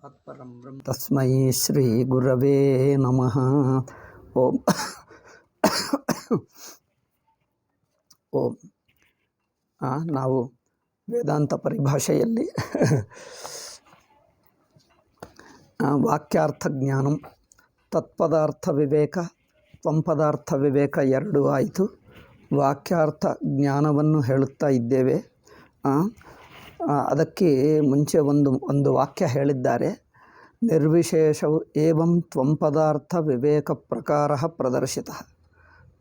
ಪರಂ ಬ್ರಹ್ಮ ತಸ್ಮೈ ಶ್ರೀ ಗುರವೇ ನಮಃ. ಓಂ ಓಂ ನಾವು ವೇದಾಂತ ಪರಿಭಾಷೆಯಲ್ಲಿ ವಾಕ್ಯಾರ್ಥ ಜ್ಞಾನಂ, ತತ್ಪದಾರ್ಥ ವಿವೇಕ, ತ್ವಂಪದಾರ್ಥ ವಿವೇಕ ಎರಡೂ ಆಯಿತು. ವಾಕ್ಯಾರ್ಥ ಜ್ಞಾನವನ್ನು ಹೇಳುತ್ತಾ ಇದ್ದೇವೆ. ಅದಕ್ಕೆ ಮುಂಚೆ ಒಂದು ವಾಕ್ಯ ಹೇಳಿದ್ದಾರೆ. ನಿರ್ವಿಶೇಷವು ಏವಂ ತ್ವಂಪದಾರ್ಥ ವಿವೇಕ ಪ್ರಕಾರ ಪ್ರದರ್ಶಿತ.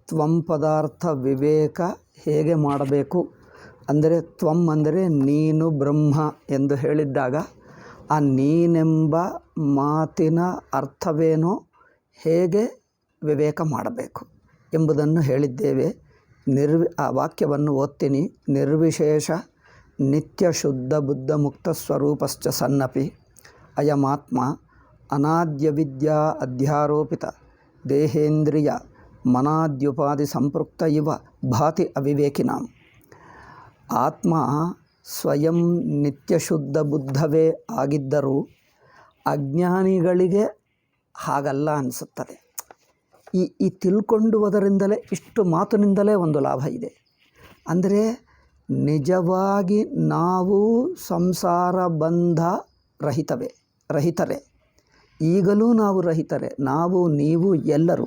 ತ್ವಂಪದಾರ್ಥ ವಿವೇಕ ಹೇಗೆ ಮಾಡಬೇಕು ಅಂದರೆ, ತ್ವಂ ಅಂದರೆ ನೀನು ಬ್ರಹ್ಮ ಎಂದು ಹೇಳಿದ್ದಾಗ ಆ ನೀನೆಂಬ ಮಾತಿನ ಅರ್ಥವೇನೋ ಹೇಗೆ ವಿವೇಕ ಮಾಡಬೇಕು ಎಂಬುದನ್ನು ಹೇಳಿದ್ದೇವೆ. ಆ ವಾಕ್ಯವನ್ನು ಓದ್ತೀನಿ. ನಿರ್ವಿಶೇಷ ನಿತ್ಯ ಶುದ್ಧ ಬುದ್ಧ ಮುಕ್ತ ಸ್ವರೂಪಶ್ಚ ಸನ್ನಪಿ ಅಯಮಾತ್ಮ ಅನಾದ್ಯ ವಿದ್ಯಾ ಅಧ್ಯಾರೋಪಿತ ದೇಹೇಂದ್ರಿಯ ಮನಾದ್ಯುಪಾಧಿ ಸಂಪೃಕ್ತ ಇವ ಭಾತಿ ಅವಿವೇಕಿನಾಂ. ಆತ್ಮ ಸ್ವಯಂ ನಿತ್ಯ ಶುದ್ಧ ಬುದ್ಧವೇ ಆಗಿದ್ದರೂ ಅಜ್ಞಾನಿಗಳಿಗೆ ಹಾಗಲ್ಲ ಅನಿಸುತ್ತದೆ. ಈ ತಿಳ್ಕೊಂಡುವುದರಿಂದಲೇ, ಇಷ್ಟು ಮಾತಿನಿಂದಲೇ ಒಂದು ಲಾಭ ಇದೆ. ಅಂದರೆ ನಿಜವಾಗಿ ನಾವು ಸಂಸಾರ ಬಂಧ ರಹಿತರೇ. ಈಗಲೂ ನಾವು ರಹಿತರೇ. ನಾವು, ನೀವು ಎಲ್ಲರೂ.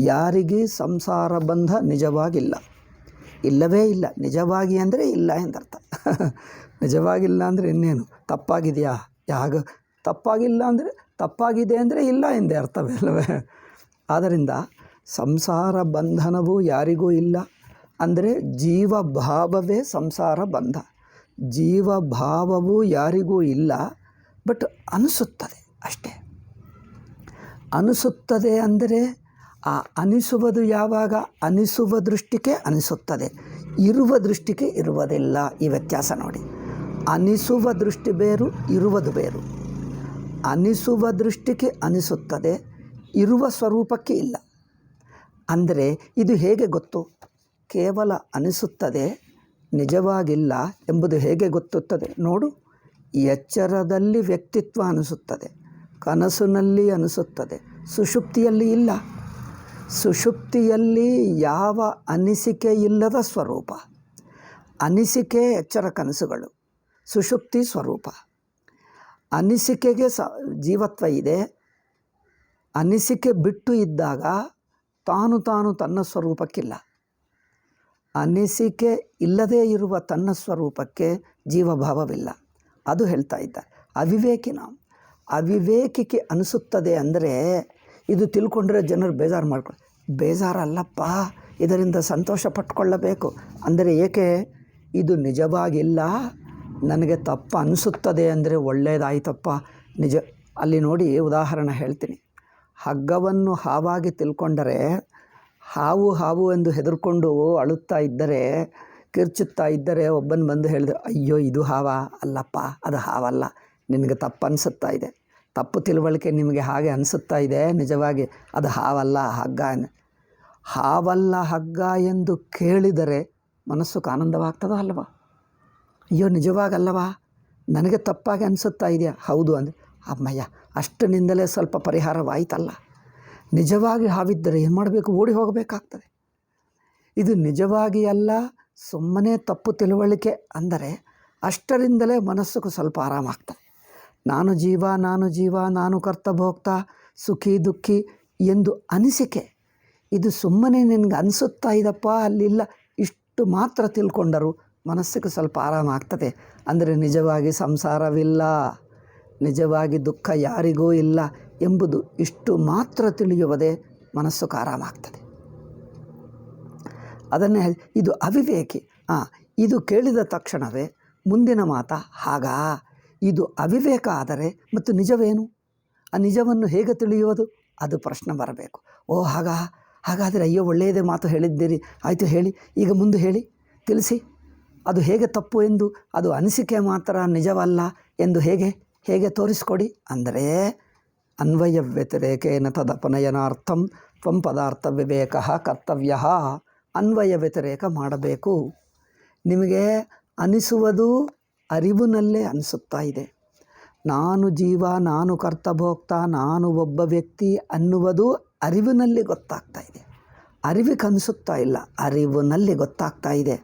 ಯಾರಿಗೆ ಸಂಸಾರ ಬಂಧ ನಿಜವಾಗಿಲ್ಲ, ಇಲ್ಲವೇ ಇಲ್ಲ. ನಿಜವಾಗಿ ಅಂದರೆ ಇಲ್ಲ ಎಂದರ್ಥ. ನಿಜವಾಗಿಲ್ಲ ಅಂದರೆ ಇನ್ನೇನು, ತಪ್ಪಾಗಿದೆಯಾ? ತಪ್ಪಾಗಿಲ್ಲ ಅಂದರೆ, ತಪ್ಪಾಗಿದೆ ಅಂದರೆ ಇಲ್ಲ ಎಂದೇ ಅರ್ಥವಲ್ಲವೇ? ಆದ್ದರಿಂದ ಸಂಸಾರ ಬಂಧನವು ಯಾರಿಗೂ ಇಲ್ಲ. ಅಂದರೆ ಜೀವಭಾವವೇ ಸಂಸಾರ ಬಂಧ. ಜೀವಭಾವವು ಯಾರಿಗೂ ಇಲ್ಲ, ಬಟ್ ಅನಿಸುತ್ತದೆ ಅಷ್ಟೇ. ಅನಿಸುತ್ತದೆ ಅಂದರೆ ಆ ಅನಿಸುವುದು ಯಾವಾಗ? ಅನಿಸುವ ದೃಷ್ಟಿಗೆ ಅನಿಸುತ್ತದೆ, ಇರುವ ದೃಷ್ಟಿಗೆ ಇರುವುದಿಲ್ಲ. ಈ ವ್ಯತ್ಯಾಸ ನೋಡಿ. ಅನಿಸುವ ದೃಷ್ಟಿ ಬೇರು, ಇರುವುದು ಬೇರು. ಅನಿಸುವ ದೃಷ್ಟಿಗೆ ಅನಿಸುತ್ತದೆ, ಇರುವ ಸ್ವರೂಪಕ್ಕೆ ಇಲ್ಲ. ಅಂದರೆ ಇದು ಹೇಗೆ ಗೊತ್ತು? ಕೇವಲ ಅನಿಸುತ್ತದೆ, ನಿಜವಾಗಿಲ್ಲ ಎಂಬುದು ಹೇಗೆ ಗೊತ್ತುತ್ತದೆ ನೋಡು. ಎಚ್ಚರದಲ್ಲಿ ವ್ಯಕ್ತಿತ್ವ ಅನಿಸುತ್ತದೆ, ಕನಸಿನಲ್ಲಿ ಅನಿಸುತ್ತದೆ, ಸುಷುಪ್ತಿಯಲ್ಲಿ ಇಲ್ಲ. ಸುಷುಪ್ತಿಯಲ್ಲಿ ಯಾವ ಅನಿಸಿಕೆ ಇಲ್ಲದ ಸ್ವರೂಪ. ಅನಿಸಿಕೆ ಎಚ್ಚರ ಕನಸುಗಳು, ಸುಷುಪ್ತಿ ಸ್ವರೂಪ. ಅನಿಸಿಕೆಗೆ ಜೀವತ್ವ ಇದೆ. ಅನಿಸಿಕೆ ಬಿಟ್ಟು ಇದ್ದಾಗ ತಾನು ತನ್ನ ಸ್ವರೂಪಕ್ಕಿಲ್ಲ. ಅನಿಸಿಕೆ ಇಲ್ಲದೇ ಇರುವ ತನ್ನ ಸ್ವರೂಪಕ್ಕೆ ಜೀವಭಾವವಿಲ್ಲ. ಅದು ಹೇಳ್ತಾ ಇದ್ದಾರೆ. ಅವಿವೇಕಿಗೆ ಅನಿಸುತ್ತದೆ ಅಂದರೆ, ಇದು ತಿಳ್ಕೊಂಡ್ರೆ ಜನರು ಬೇಜಾರು ಮಾಡ್ಕೊಳ್ಳಿ. ಬೇಜಾರಲ್ಲಪ್ಪ, ಇದರಿಂದ ಸಂತೋಷ ಪಟ್ಕೊಳ್ಳಬೇಕು. ಅಂದರೆ ಏಕೆ? ಇದು ನಿಜವಾಗಿಲ್ಲ, ನನಗೆ ತಪ್ಪು ಅನಿಸುತ್ತದೆ ಅಂದರೆ ಒಳ್ಳೆಯದಾಯ್ತಪ್ಪ. ನಿಜ. ಅಲ್ಲಿ ನೋಡಿ, ಉದಾಹರಣೆ ಹೇಳ್ತೀನಿ. ಹಗ್ಗವನ್ನು ಹಾವಾಗಿ ತಿಳ್ಕೊಂಡರೆ, ಹಾವು ಎಂದು ಹೆದರ್ಕೊಂಡು ಅಳುತ್ತಾ ಇದ್ದರೆ, ಕಿರ್ಚುತ್ತಾ ಇದ್ದರೆ, ಒಬ್ಬನು ಬಂದು ಹೇಳಿದ್ರೆ, ಅಯ್ಯೋ ಇದು ಹಾವ ಅಲ್ಲಪ್ಪ, ಅದು ಹಾವಲ್ಲ, ನಿನಗೆ ತಪ್ಪು ಅನಿಸುತ್ತಾ ಇದೆ, ತಪ್ಪು ತಿಳುವಳಿಕೆ ನಿಮಗೆ ಹಾಗೆ ಅನಿಸುತ್ತಾ ಇದೆ, ನಿಜವಾಗಿ ಅದು ಹಾವಲ್ಲ ಹಗ್ಗ. ಹಾವಲ್ಲ ಹಗ್ಗ ಎಂದು ಕೇಳಿದರೆ ಮನಸ್ಸುಗೆ ಆನಂದವಾಗ್ತದೋ ಅಲ್ವಾ? ಅಯ್ಯೋ ನಿಜವಾಗಲ್ಲವಾ, ನನಗೆ ತಪ್ಪಾಗಿ ಅನಿಸುತ್ತಾ ಇದೆಯಾ? ಹೌದು ಅಂದರೆ ಅಮ್ಮಯ್ಯ, ಅಷ್ಟನಿಂದಲೇ ಸ್ವಲ್ಪ ಪರಿಹಾರವಾಯಿತಲ್ಲ. ನಿಜವಾಗಿ ಹಾವಿದ್ದರೆ ಏನು ಮಾಡಬೇಕು? ಓಡಿ ಹೋಗಬೇಕಾಗ್ತದೆ. ಇದು ನಿಜವಾಗಿ ಅಲ್ಲ, ಸುಮ್ಮನೆ ತಪ್ಪು ತಿಳುವಳಿಕೆ ಅಂದರೆ ಅಷ್ಟರಿಂದಲೇ ಮನಸ್ಸಿಗೆ ಸ್ವಲ್ಪ ಆರಾಮಾಗ್ತದೆ. ನಾನು ಜೀವ, ನಾನು ಕರ್ತಭೋಕ್ತ, ಸುಖಿ ದುಃಖಿ ಎಂದು ಅನಿಸಿಕೆ. ಇದು ಸುಮ್ಮನೆ ನಿನಗೆ ಅನಿಸುತ್ತಾ ಇದಪ್ಪ, ಅಲ್ಲಿಲ್ಲ, ಇಷ್ಟು ಮಾತ್ರ ತಿಳ್ಕೊಂಡರೂ ಮನಸ್ಸಿಗೆ ಸ್ವಲ್ಪ ಆರಾಮಾಗ್ತದೆ. ಅಂದರೆ ನಿಜವಾಗಿ ಸಂಸಾರವಿಲ್ಲ, ನಿಜವಾಗಿ ದುಃಖ ಯಾರಿಗೂ ಇಲ್ಲ ಎಂಬುದು ಇಷ್ಟು ಮಾತ್ರ ತಿಳಿಯುವುದೇ ಮನಸ್ಸುಗೆ ಆರಾಮಾಗ್ತದೆ. ಅದನ್ನೇ ಇದು ಅವಿವೇಕಿ. ಇದು ಕೇಳಿದ ತಕ್ಷಣವೇ ಮುಂದಿನ ಮಾತಾ ಹಾಗಾ? ಇದು ಅವಿವೇಕ ಆದರೆ ಮತ್ತು ನಿಜವೇನು? ಆ ನಿಜವನ್ನು ಹೇಗೆ ತಿಳಿಯುವುದು? ಅದು ಪ್ರಶ್ನೆ ಬರಬೇಕು. ಓ ಹಾಗಾದರೆ ಅಯ್ಯೋ ಒಳ್ಳೆಯದೇ ಮಾತು ಹೇಳಿದ್ದೀರಿ, ಆಯಿತು ಹೇಳಿ, ಈಗ ಮುಂದೆ ಹೇಳಿ, ತಿಳಿಸಿ. ಅದು ಹೇಗೆ ತಪ್ಪು ಎಂದು, ಅದು ಅನಿಸಿಕೆ ಮಾತ್ರ, ನಿಜವಲ್ಲ ಎಂದು ಹೇಗೆ ತೋರಿಸ್ಕೊಡಿ. ಅಂದರೆ ಅನ್ವಯ ವ್ಯತಿರೇಕೇನ ತದಪನಯನಾರ್ಥಂ ತ್ವಂ ಪದಾರ್ಥ ವಿವೇಕ ಕರ್ತವ್ಯ. ಅನ್ವಯ ವ್ಯತಿರೇಕ ಮಾಡಬೇಕು. ನಿಮಗೆ ಅನಿಸುವುದು ಅರಿವಿನಲ್ಲೇ ಅನಿಸುತ್ತಾ ಇದೆ. ನಾನು ಜೀವ, ನಾನು ಕರ್ತಭೋಕ್ತ, ನಾನು ಒಬ್ಬ ವ್ಯಕ್ತಿ ಅನ್ನುವುದು ಅರಿವಿನಲ್ಲಿ ಗೊತ್ತಾಗ್ತಾ ಇದೆ. ಅರಿವಿಗೆ ಅನಿಸುತ್ತಾ ಇಲ್ಲ, ಅರಿವಿನಲ್ಲಿ ಗೊತ್ತಾಗ್ತಾ ಇದೆ.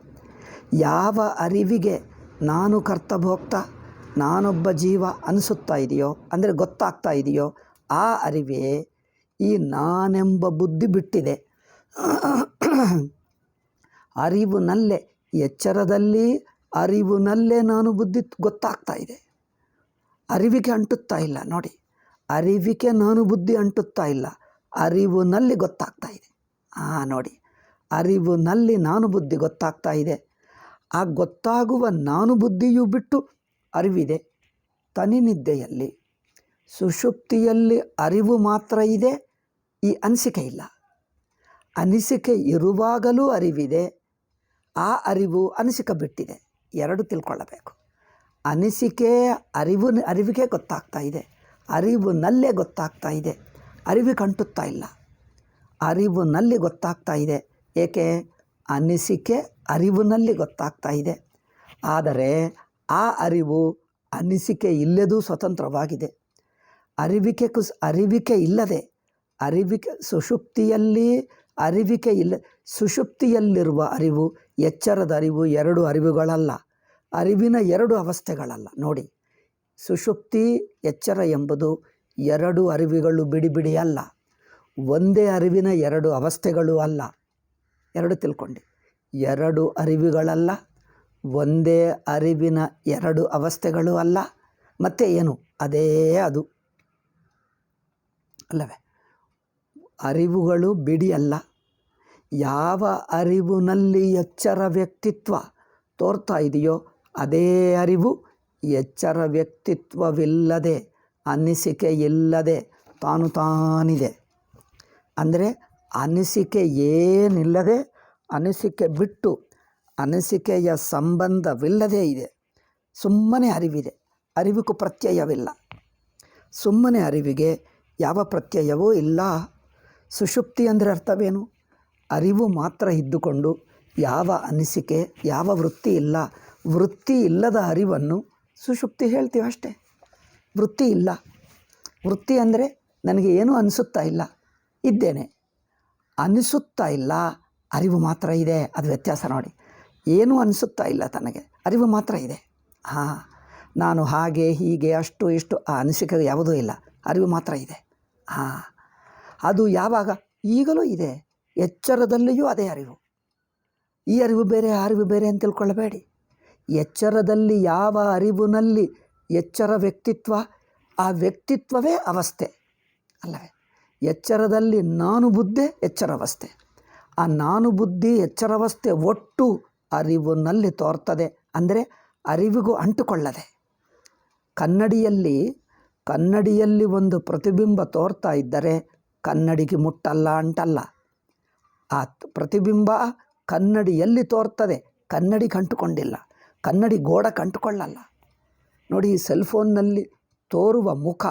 ಯಾವ ಅರಿವಿಗೆ ನಾನು ಕರ್ತಭೋಕ್ತ, ನಾನೊಬ್ಬ ಜೀವ ಅನಿಸುತ್ತಾ ಇದೆಯೋ, ಅಂದರೆ ಗೊತ್ತಾಗ್ತಾ ಇದೆಯೋ, ಆ ಅರಿವೇ ಈ ನಾನೆಂಬ ಬುದ್ಧಿ ಬಿಟ್ಟಿದೆ. ಅರಿವಿನಲ್ಲೇ, ಎಚ್ಚರದಲ್ಲಿ ಅರಿವಿನಲ್ಲೇ ನಾನು ಬುದ್ಧಿ ಗೊತ್ತಾಗ್ತಾ ಇದೆ. ಅರಿವಿಗೆ ಅಂಟುತ್ತಾ ಇಲ್ಲ. ನೋಡಿ, ಅರಿವಿಗೆ ನಾನು ಬುದ್ಧಿ ಅಂಟುತ್ತಾ ಇಲ್ಲ, ಅರಿವಿನಲ್ಲಿ ಗೊತ್ತಾಗ್ತಾ ಇದೆ. ನೋಡಿ, ಅರಿವಿನಲ್ಲಿ ನಾನು ಬುದ್ಧಿ ಗೊತ್ತಾಗ್ತಾ ಇದೆ. ಆ ಗೊತ್ತಾಗುವ ನಾನು ಬುದ್ಧಿಯು ಬಿಟ್ಟು ಅರಿವಿದೆ. ತನಿನಿದ್ದೆಯಲ್ಲಿ, ಸುಷುಪ್ತಿಯಲ್ಲಿ ಅರಿವು ಮಾತ್ರ ಇದೆ, ಈ ಅನಿಸಿಕೆ ಇಲ್ಲ. ಅನಿಸಿಕೆ ಇರುವಾಗಲೂ ಅರಿವಿದೆ, ಆ ಅರಿವು ಅನಿಸಿಕೆ ಬಿಟ್ಟಿದೆ. ಎರಡು ತಿಳ್ಕೊಳ್ಳಬೇಕು. ಅನಿಸಿಕೆ ಅರಿವಿಗೆ ಗೊತ್ತಾಗ್ತಾ ಇದೆ, ಅರಿವಿನಲ್ಲೇ ಗೊತ್ತಾಗ್ತಾ ಇದೆ, ಅರಿವಿಗೆ ಅಂಟುತ್ತಾ ಇಲ್ಲ. ಅರಿವಿನಲ್ಲಿ ಗೊತ್ತಾಗ್ತಾ ಇದೆ. ಏಕೆ? ಅನಿಸಿಕೆ ಅರಿವಿನಲ್ಲಿ ಗೊತ್ತಾಗ್ತಾ ಇದೆ. ಆದರೆ ಆ ಅರಿವು ಅನಿಸಿಕೆ ಇಲ್ಲದೂ ಸ್ವತಂತ್ರವಾಗಿದೆ. ಅರಿವಿಕೆ ಇಲ್ಲದೆ, ಸುಷುಪ್ತಿಯಲ್ಲಿ ಅರಿವಿಕೆ ಇಲ್ಲ. ಸುಷುಪ್ತಿಯಲ್ಲಿರುವ ಅರಿವು, ಎಚ್ಚರದ ಅರಿವು ಎರಡು ಅರಿವುಗಳಲ್ಲ, ಅರಿವಿನ ಎರಡು ಅವಸ್ಥೆಗಳಲ್ಲ. ನೋಡಿ, ಸುಷುಪ್ತಿ ಎಚ್ಚರ ಎಂಬುದು ಎರಡು ಅರಿವುಗಳು ಬಿಡಿ ಅಲ್ಲ, ಒಂದೇ ಅರಿವಿನ ಎರಡು ಅವಸ್ಥೆಗಳು ಅಲ್ಲ. ಎರಡು ತಿಳ್ಕೊಂಡು, ಎರಡು ಅರಿವುಗಳಲ್ಲ, ಒಂದೇ ಅರಿವಿನ ಎರಡು ಅವಸ್ಥೆಗಳು ಅಲ್ಲ. ಮತ್ತೆ ಏನು? ಅದೇ ಅದು ಅಲ್ಲವೇ? ಅರಿವುಗಳು ಬಿಡಿ ಅಲ್ಲ. ಯಾವ ಅರಿವಿನಲ್ಲಿ ಎಚ್ಚರ ವ್ಯಕ್ತಿತ್ವ ತೋರ್ತಾ ಇದೆಯೋ ಅದೇ ಅರಿವು ಎಚ್ಚರ ವ್ಯಕ್ತಿತ್ವವಿಲ್ಲದೆ, ಅನಿಸಿಕೆ ಇಲ್ಲದೆ ತಾನಿದೆ. ಅಂದರೆ ಅನಿಸಿಕೆ ಏನಿಲ್ಲದೆ, ಅನಿಸಿಕೆ ಬಿಟ್ಟು ಅನಿಸಿಕೆಯ ಸಂಬಂಧವಿಲ್ಲದೇ ಇದೆ. ಸುಮ್ಮನೆ ಅರಿವಿದೆ, ಅರಿವಿಗೂ ಪ್ರತ್ಯಯವಿಲ್ಲ. ಸುಮ್ಮನೆ ಅರಿವಿಗೆ ಯಾವ ಪ್ರತ್ಯಯವೂ ಇಲ್ಲ. ಸುಷುಪ್ತಿ ಅಂದರೆ ಅರ್ಥವೇನು? ಅರಿವು ಮಾತ್ರ ಇದ್ದುಕೊಂಡು ಯಾವ ಅನಿಸಿಕೆ, ಯಾವ ವೃತ್ತಿ ಇಲ್ಲ. ವೃತ್ತಿ ಇಲ್ಲದ ಅರಿವನ್ನು ಸುಷುಪ್ತಿ ಹೇಳ್ತೀವಿ ಅಷ್ಟೇ. ವೃತ್ತಿ ಇಲ್ಲ. ವೃತ್ತಿ ಅಂದರೆ ನನಗೆ ಏನೂ ಅನಿಸುತ್ತಾ ಇಲ್ಲ, ಇದ್ದೇನೆ. ಅನಿಸುತ್ತಾ ಇಲ್ಲ, ಅರಿವು ಮಾತ್ರ ಇದೆ. ಅದು ವ್ಯತ್ಯಾಸ ನೋಡಿ. ಏನೂ ಅನಿಸುತ್ತಾ ಇಲ್ಲ ತನಗೆ, ಅರಿವು ಮಾತ್ರ ಇದೆ. ನಾನು ಹಾಗೆ ಹೀಗೆ ಅಷ್ಟು ಇಷ್ಟು ಆ ಅನಿಸಿಕೆ ಯಾವುದೂ ಇಲ್ಲ, ಅರಿವು ಮಾತ್ರ ಇದೆ. ಅದು ಯಾವಾಗ? ಈಗಲೂ ಇದೆ. ಎಚ್ಚರದಲ್ಲಿಯೂ ಅದೇ ಅರಿವು. ಈ ಅರಿವು ಬೇರೆ, ಆ ಅರಿವು ಬೇರೆ ಅಂತ ತಿಳ್ಕೊಳ್ಳಬೇಡಿ. ಎಚ್ಚರದಲ್ಲಿ ಯಾವ ಅರಿವಿನಲ್ಲಿ ಎಚ್ಚರ ವ್ಯಕ್ತಿತ್ವ, ಆ ವ್ಯಕ್ತಿತ್ವವೇ ಅವಸ್ಥೆ ಅಲ್ಲವೇ? ಎಚ್ಚರದಲ್ಲಿ ನಾನು ಬುದ್ಧಿ ಎಚ್ಚರಾವಸ್ಥೆ. ಆ ನಾನು ಬುದ್ಧಿ ಎಚ್ಚರಾವಸ್ಥೆ ಒಟ್ಟು ಅರಿವಿನಲ್ಲಿ ತೋರ್ತದೆ. ಅಂದರೆ ಅರಿವಿಗೂ ಅಂಟುಕೊಳ್ಳದೆ. ಕನ್ನಡಿಯಲ್ಲಿ ಒಂದು ಪ್ರತಿಬಿಂಬ ತೋರ್ತಾ ಇದ್ದರೆ ಕನ್ನಡಿಗೆ ಮುಟ್ಟಲ್ಲ, ಅಂಟಲ್ಲ. ಆ ಪ್ರತಿಬಿಂಬ ಕನ್ನಡಿಯಲ್ಲಿ ತೋರ್ತದೆ, ಕನ್ನಡಿಗೆ ಅಂಟುಕೊಂಡಿಲ್ಲ. ಕನ್ನಡಿ ಗೋಡಕ್ಕೆ ಅಂಟುಕೊಳ್ಳಲ್ಲ. ನೋಡಿ, ಈ ಸೆಲ್ಫೋನ್ನಲ್ಲಿ ತೋರುವ ಮುಖ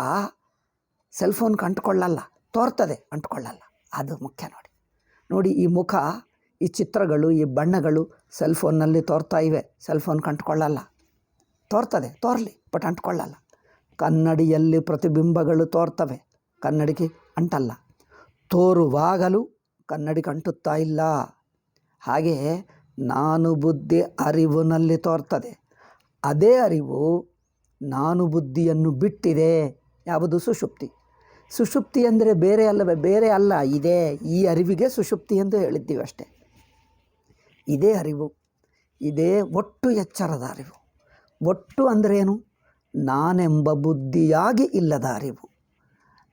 ಸೆಲ್ಫೋನ್ಗೆ ಅಂಟುಕೊಳ್ಳಲ್ಲ, ತೋರ್ತದೆ, ಅಂಟುಕೊಳ್ಳಲ್ಲ. ಅದು ಮುಖ್ಯ. ನೋಡಿ ಈ ಮುಖ, ಈ ಚಿತ್ರಗಳು, ಈ ಬಣ್ಣಗಳು ಸೆಲ್ಫೋನ್ನಲ್ಲಿ ತೋರ್ತಾ ಇವೆ, ಸೆಲ್ಫೋನ್ಗೆ ಅಂಟುಕೊಳ್ಳಲ್ಲ. ತೋರ್ತದೆ, ತೋರಲಿ, ಬಟ್ ಅಂಟುಕೊಳ್ಳಲ್ಲ. ಕನ್ನಡಿಯಲ್ಲಿ ಪ್ರತಿಬಿಂಬಗಳು ತೋರ್ತವೆ, ಕನ್ನಡಿಗೆ ಅಂಟಲ್ಲ. ತೋರುವಾಗಲೂ ಕನ್ನಡಿಗೆ ಅಂಟುತ್ತಾ ಇಲ್ಲ. ಹಾಗೆಯೇ ನಾನು ಬುದ್ಧಿ ಅರಿವಿನಲ್ಲಿ ತೋರ್ತದೆ. ಅದೇ ಅರಿವು ನಾನು ಬುದ್ಧಿಯನ್ನು ಬಿಟ್ಟಿದೆ. ಯಾವುದು? ಸುಷುಪ್ತಿ. ಸುಷುಪ್ತಿ ಅಂದರೆ ಬೇರೆ ಅಲ್ಲವೇ? ಬೇರೆ ಅಲ್ಲ, ಇದೆ. ಈ ಅರಿವಿಗೆ ಸುಷುಪ್ತಿ ಎಂದು ಹೇಳಿದ್ದೀವಿ ಅಷ್ಟೇ. ಇದೇ ಅರಿವು, ಇದೇ ಒಟ್ಟು ಎಚ್ಚರದ ಅರಿವು. ಒಟ್ಟು ಅಂದರೆ ಏನು? ನಾನೆಂಬ ಬುದ್ಧಿಯಾಗಿ ಇಲ್ಲದ ಅರಿವು.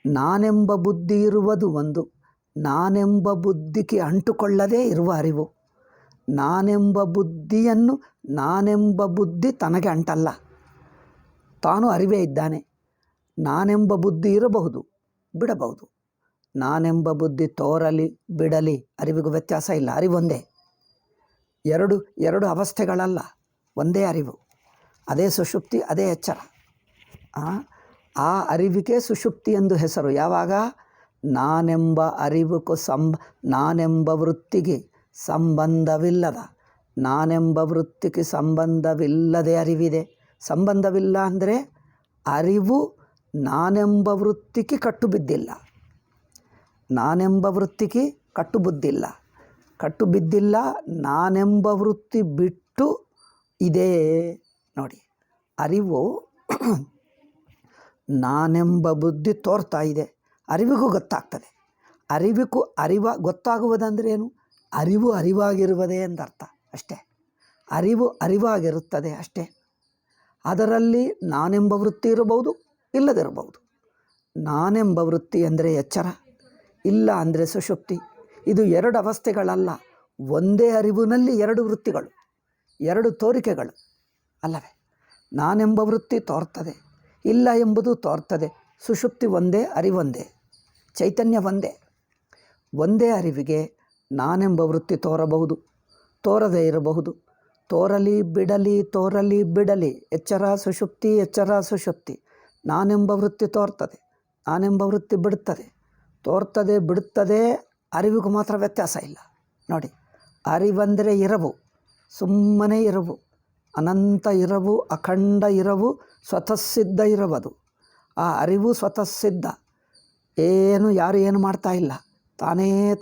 ನಾನೆಂಬ ಬುದ್ಧಿ ಇರುವುದು ಒಂದು, ನಾನೆಂಬ ಬುದ್ಧಿಗೆ ಅಂಟುಕೊಳ್ಳದೇ ಇರುವ ಅರಿವು. ನಾನೆಂಬ ಬುದ್ಧಿಯನ್ನು, ನಾನೆಂಬ ಬುದ್ಧಿ ತನಗೆ ಅಂಟಲ್ಲ, ತಾನು ಅರಿವೇ ಇದ್ದಾನೆ. ನಾನೆಂಬ ಬುದ್ಧಿ ಇರಬಹುದು, ಬಿಡಬಹುದು. ನಾನೆಂಬ ಬುದ್ಧಿ ತೋರಲಿ ಬಿಡಲಿ, ಅರಿವಿಗೂ ವ್ಯತ್ಯಾಸ ಇಲ್ಲ. ಅರಿವೊಂದೇ. ಎರಡು ಅವಸ್ಥೆಗಳಲ್ಲ, ಒಂದೇ ಅರಿವು. ಅದೇ ಸುಷುಪ್ತಿ, ಅದೇ ಎಚ್ಚರ. ಆ ಅರಿವಿಗೆ ಸುಷುಪ್ತಿ ಎಂದು ಹೆಸರು. ಯಾವಾಗ? ನಾನೆಂಬ ಅರಿವುಗೂ ನಾನೆಂಬ ವೃತ್ತಿಗೆ ಸಂಬಂಧವಿಲ್ಲದ, ನಾನೆಂಬ ವೃತ್ತಿಗೆ ಸಂಬಂಧವಿಲ್ಲದೆ ಅರಿವಿದೆ. ಸಂಬಂಧವಿಲ್ಲ ಅಂದರೆ ಅರಿವು ನಾನೆಂಬ ವೃತ್ತಿಗೆ ಕಟ್ಟು ಬಿದ್ದಿಲ್ಲ. ನಾನೆಂಬ ವೃತ್ತಿಗೆ ಕಟ್ಟು ಬಿದ್ದಿಲ್ಲ. ನಾನೆಂಬ ವೃತ್ತಿ ಬಿಟ್ಟು ಇದೇ ನೋಡಿ. ಅರಿವು ನಾನೆಂಬ ಬುದ್ಧಿ ತೋರ್ತಾ ಇದೆ. ಅರಿವಿಗೂ ಗೊತ್ತಾಗ್ತದೆ. ಗೊತ್ತಾಗುವುದಂದ್ರೆ ಏನು? ಅರಿವು ಅರಿವಾಗಿರುವುದೇ ಎಂದರ್ಥ ಅಷ್ಟೇ. ಅರಿವು ಅರಿವಾಗಿರುತ್ತದೆ ಅಷ್ಟೇ. ಅದರಲ್ಲಿ ನಾನೆಂಬ ವೃತ್ತಿ ಇರಬಹುದು, ಇಲ್ಲದಿರಬಹುದು. ನಾನೆಂಬ ವೃತ್ತಿ ಅಂದರೆ ಎಚ್ಚರ, ಇಲ್ಲ ಅಂದರೆ ಸುಷುಪ್ತಿ. ಇದು ಎರಡು ಅವಸ್ಥೆಗಳಲ್ಲ, ಒಂದೇ ಅರಿವಿನಲ್ಲಿ ಎರಡು ವೃತ್ತಿಗಳು, ಎರಡು ತೋರಿಕೆಗಳು ಅಲ್ಲವೇ? ನಾನೆಂಬ ವೃತ್ತಿ ತೋರ್ತದೆ, ಇಲ್ಲ ಎಂಬುದು ತೋರ್ತದೆ. ಸುಷುಪ್ತಿ ಒಂದೇ, ಅರಿವೊಂದೇ, ಚೈತನ್ಯ ಒಂದೇ. ಒಂದೇ ಅರಿವಿಗೆ ನಾನೆಂಬ ವೃತ್ತಿ ತೋರಬಹುದು, ತೋರದೇ ಇರಬಹುದು. ತೋರಲಿ ಬಿಡಲಿ ಎಚ್ಚರ ಸುಷುಪ್ತಿ. ನಾನೆಂಬ ವೃತ್ತಿ ತೋರ್ತದೆ, ನಾನೆಂಬ ವೃತ್ತಿ ಬಿಡುತ್ತದೆ. ಅರಿವಿಗೂ ಮಾತ್ರ ವ್ಯತ್ಯಾಸ ಇಲ್ಲ ನೋಡಿ. ಅರಿವಂದರೆ ಇರವು, ಸುಮ್ಮನೆ ಇರವು, ಅನಂತ ಇರವು, ಅಖಂಡ ಇರವು, ಸ್ವತಃಸಿದ್ಧ ಇರವುದು. ಆ ಅರಿವು ಸ್ವತಃಸಿದ್ಧ, ಯಾರು ಏನು ಮಾಡ್ತಾ ಇಲ್ಲ,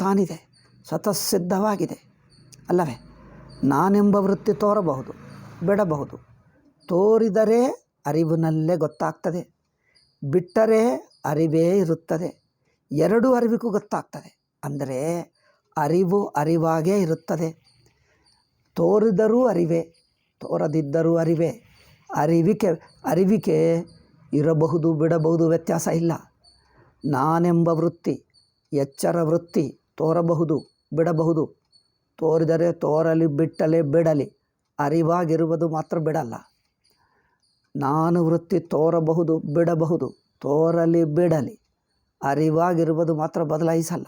ತಾನಿದೆ, ಸ್ವತಃಸಿದ್ಧವಾಗಿದೆ ಅಲ್ಲವೇ? ನಾನೆಂಬ ವೃತ್ತಿ ತೋರಬಹುದು, ಬಿಡಬಹುದು. ತೋರಿದರೆ ಅರಿವಿನಲ್ಲೇ ಗೊತ್ತಾಗ್ತದೆ, ಬಿಟ್ಟರೆ ಅರಿವೇ ಇರುತ್ತದೆ. ಎರಡೂ ಅರಿವಿಗೂ ಗೊತ್ತಾಗ್ತದೆ. ಅಂದರೆ ಅರಿವು ಅರಿವಾಗೇ ಇರುತ್ತದೆ. ತೋರಿದರೂ ಅರಿವೇ, ತೋರದಿದ್ದರೂ ಅರಿವೇ. ಅರಿವಿಕೆ ಇರಬಹುದು, ಬಿಡಬಹುದು, ವ್ಯತ್ಯಾಸ ಇಲ್ಲ. ನಾನೆಂಬ ವೃತ್ತಿ, ಎಚ್ಚರ ವೃತ್ತಿ ತೋರಬಹುದು, ಬಿಡಬಹುದು. ತೋರಿದರೆ ತೋರಲಿ, ಬಿಡಲಿ. ಅರಿವಾಗಿರುವುದು ಮಾತ್ರ ಬಿಡಲ್ಲ. ನಾನು ವೃತ್ತಿ ತೋರಬಹುದು, ಬಿಡಬಹುದು, ತೋರಲಿ, ಬಿಡಲಿ. ಅರಿವಾಗಿರುವುದು ಮಾತ್ರ ಬದಲಾಯಿಸಲ್ಲ.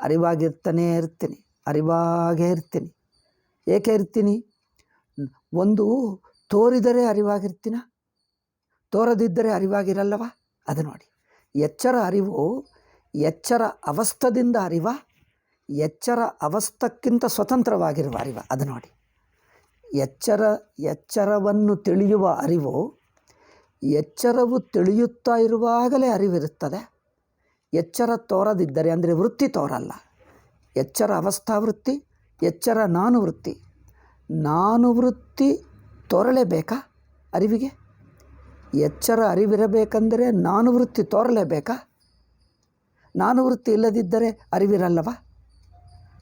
ಅರಿವಾಗಿರ್ತಾನೇ ಇರ್ತೀನಿ, ಅರಿವಾಗೇ ಇರ್ತೀನಿ. ಏಕೆ ಇರ್ತೀನಿ? ಒಂದು ತೋರಿದರೆ ಅರಿವಾಗಿರ್ತೀನ, ತೋರದಿದ್ದರೆ ಅರಿವಾಗಿರಲ್ಲವ? ಅದು ನೋಡಿ. ಎಚ್ಚರ ಅರಿವು ಎಚ್ಚರ ಅವಸ್ಥದಿಂದ ಅರಿವ, ಎಚ್ಚರ ಅವಸ್ಥಕ್ಕಿಂತ ಸ್ವತಂತ್ರವಾಗಿರುವ ಅರಿವ. ಅದು ನೋಡಿ. ಎಚ್ಚರವನ್ನು ತಿಳಿಯುವ ಅರಿವು, ಎಚ್ಚರವು ತಿಳಿಯುತ್ತಾ ಇರುವಾಗಲೇ ಅರಿವಿರುತ್ತದೆ. ಎಚ್ಚರ ತೋರದಿದ್ದರೆ ಅಂದರೆ ವೃತ್ತಿ ತೋರಲ್ಲ. ಎಚ್ಚರ ಅವಸ್ಥಾವೃತ್ತಿ, ಎಚ್ಚರ ನಾನು ವೃತ್ತಿ ತೋರಲೇಬೇಕಾ ಅರಿವಿಗೆ? ಎಚ್ಚರ ಅರಿವಿರಬೇಕಂದರೆ ನಾನು ವೃತ್ತಿ ತೋರಲೇಬೇಕಾ? ನಾನು ವೃತ್ತಿ ಇಲ್ಲದಿದ್ದರೆ ಅರಿವಿರಲ್ಲವ?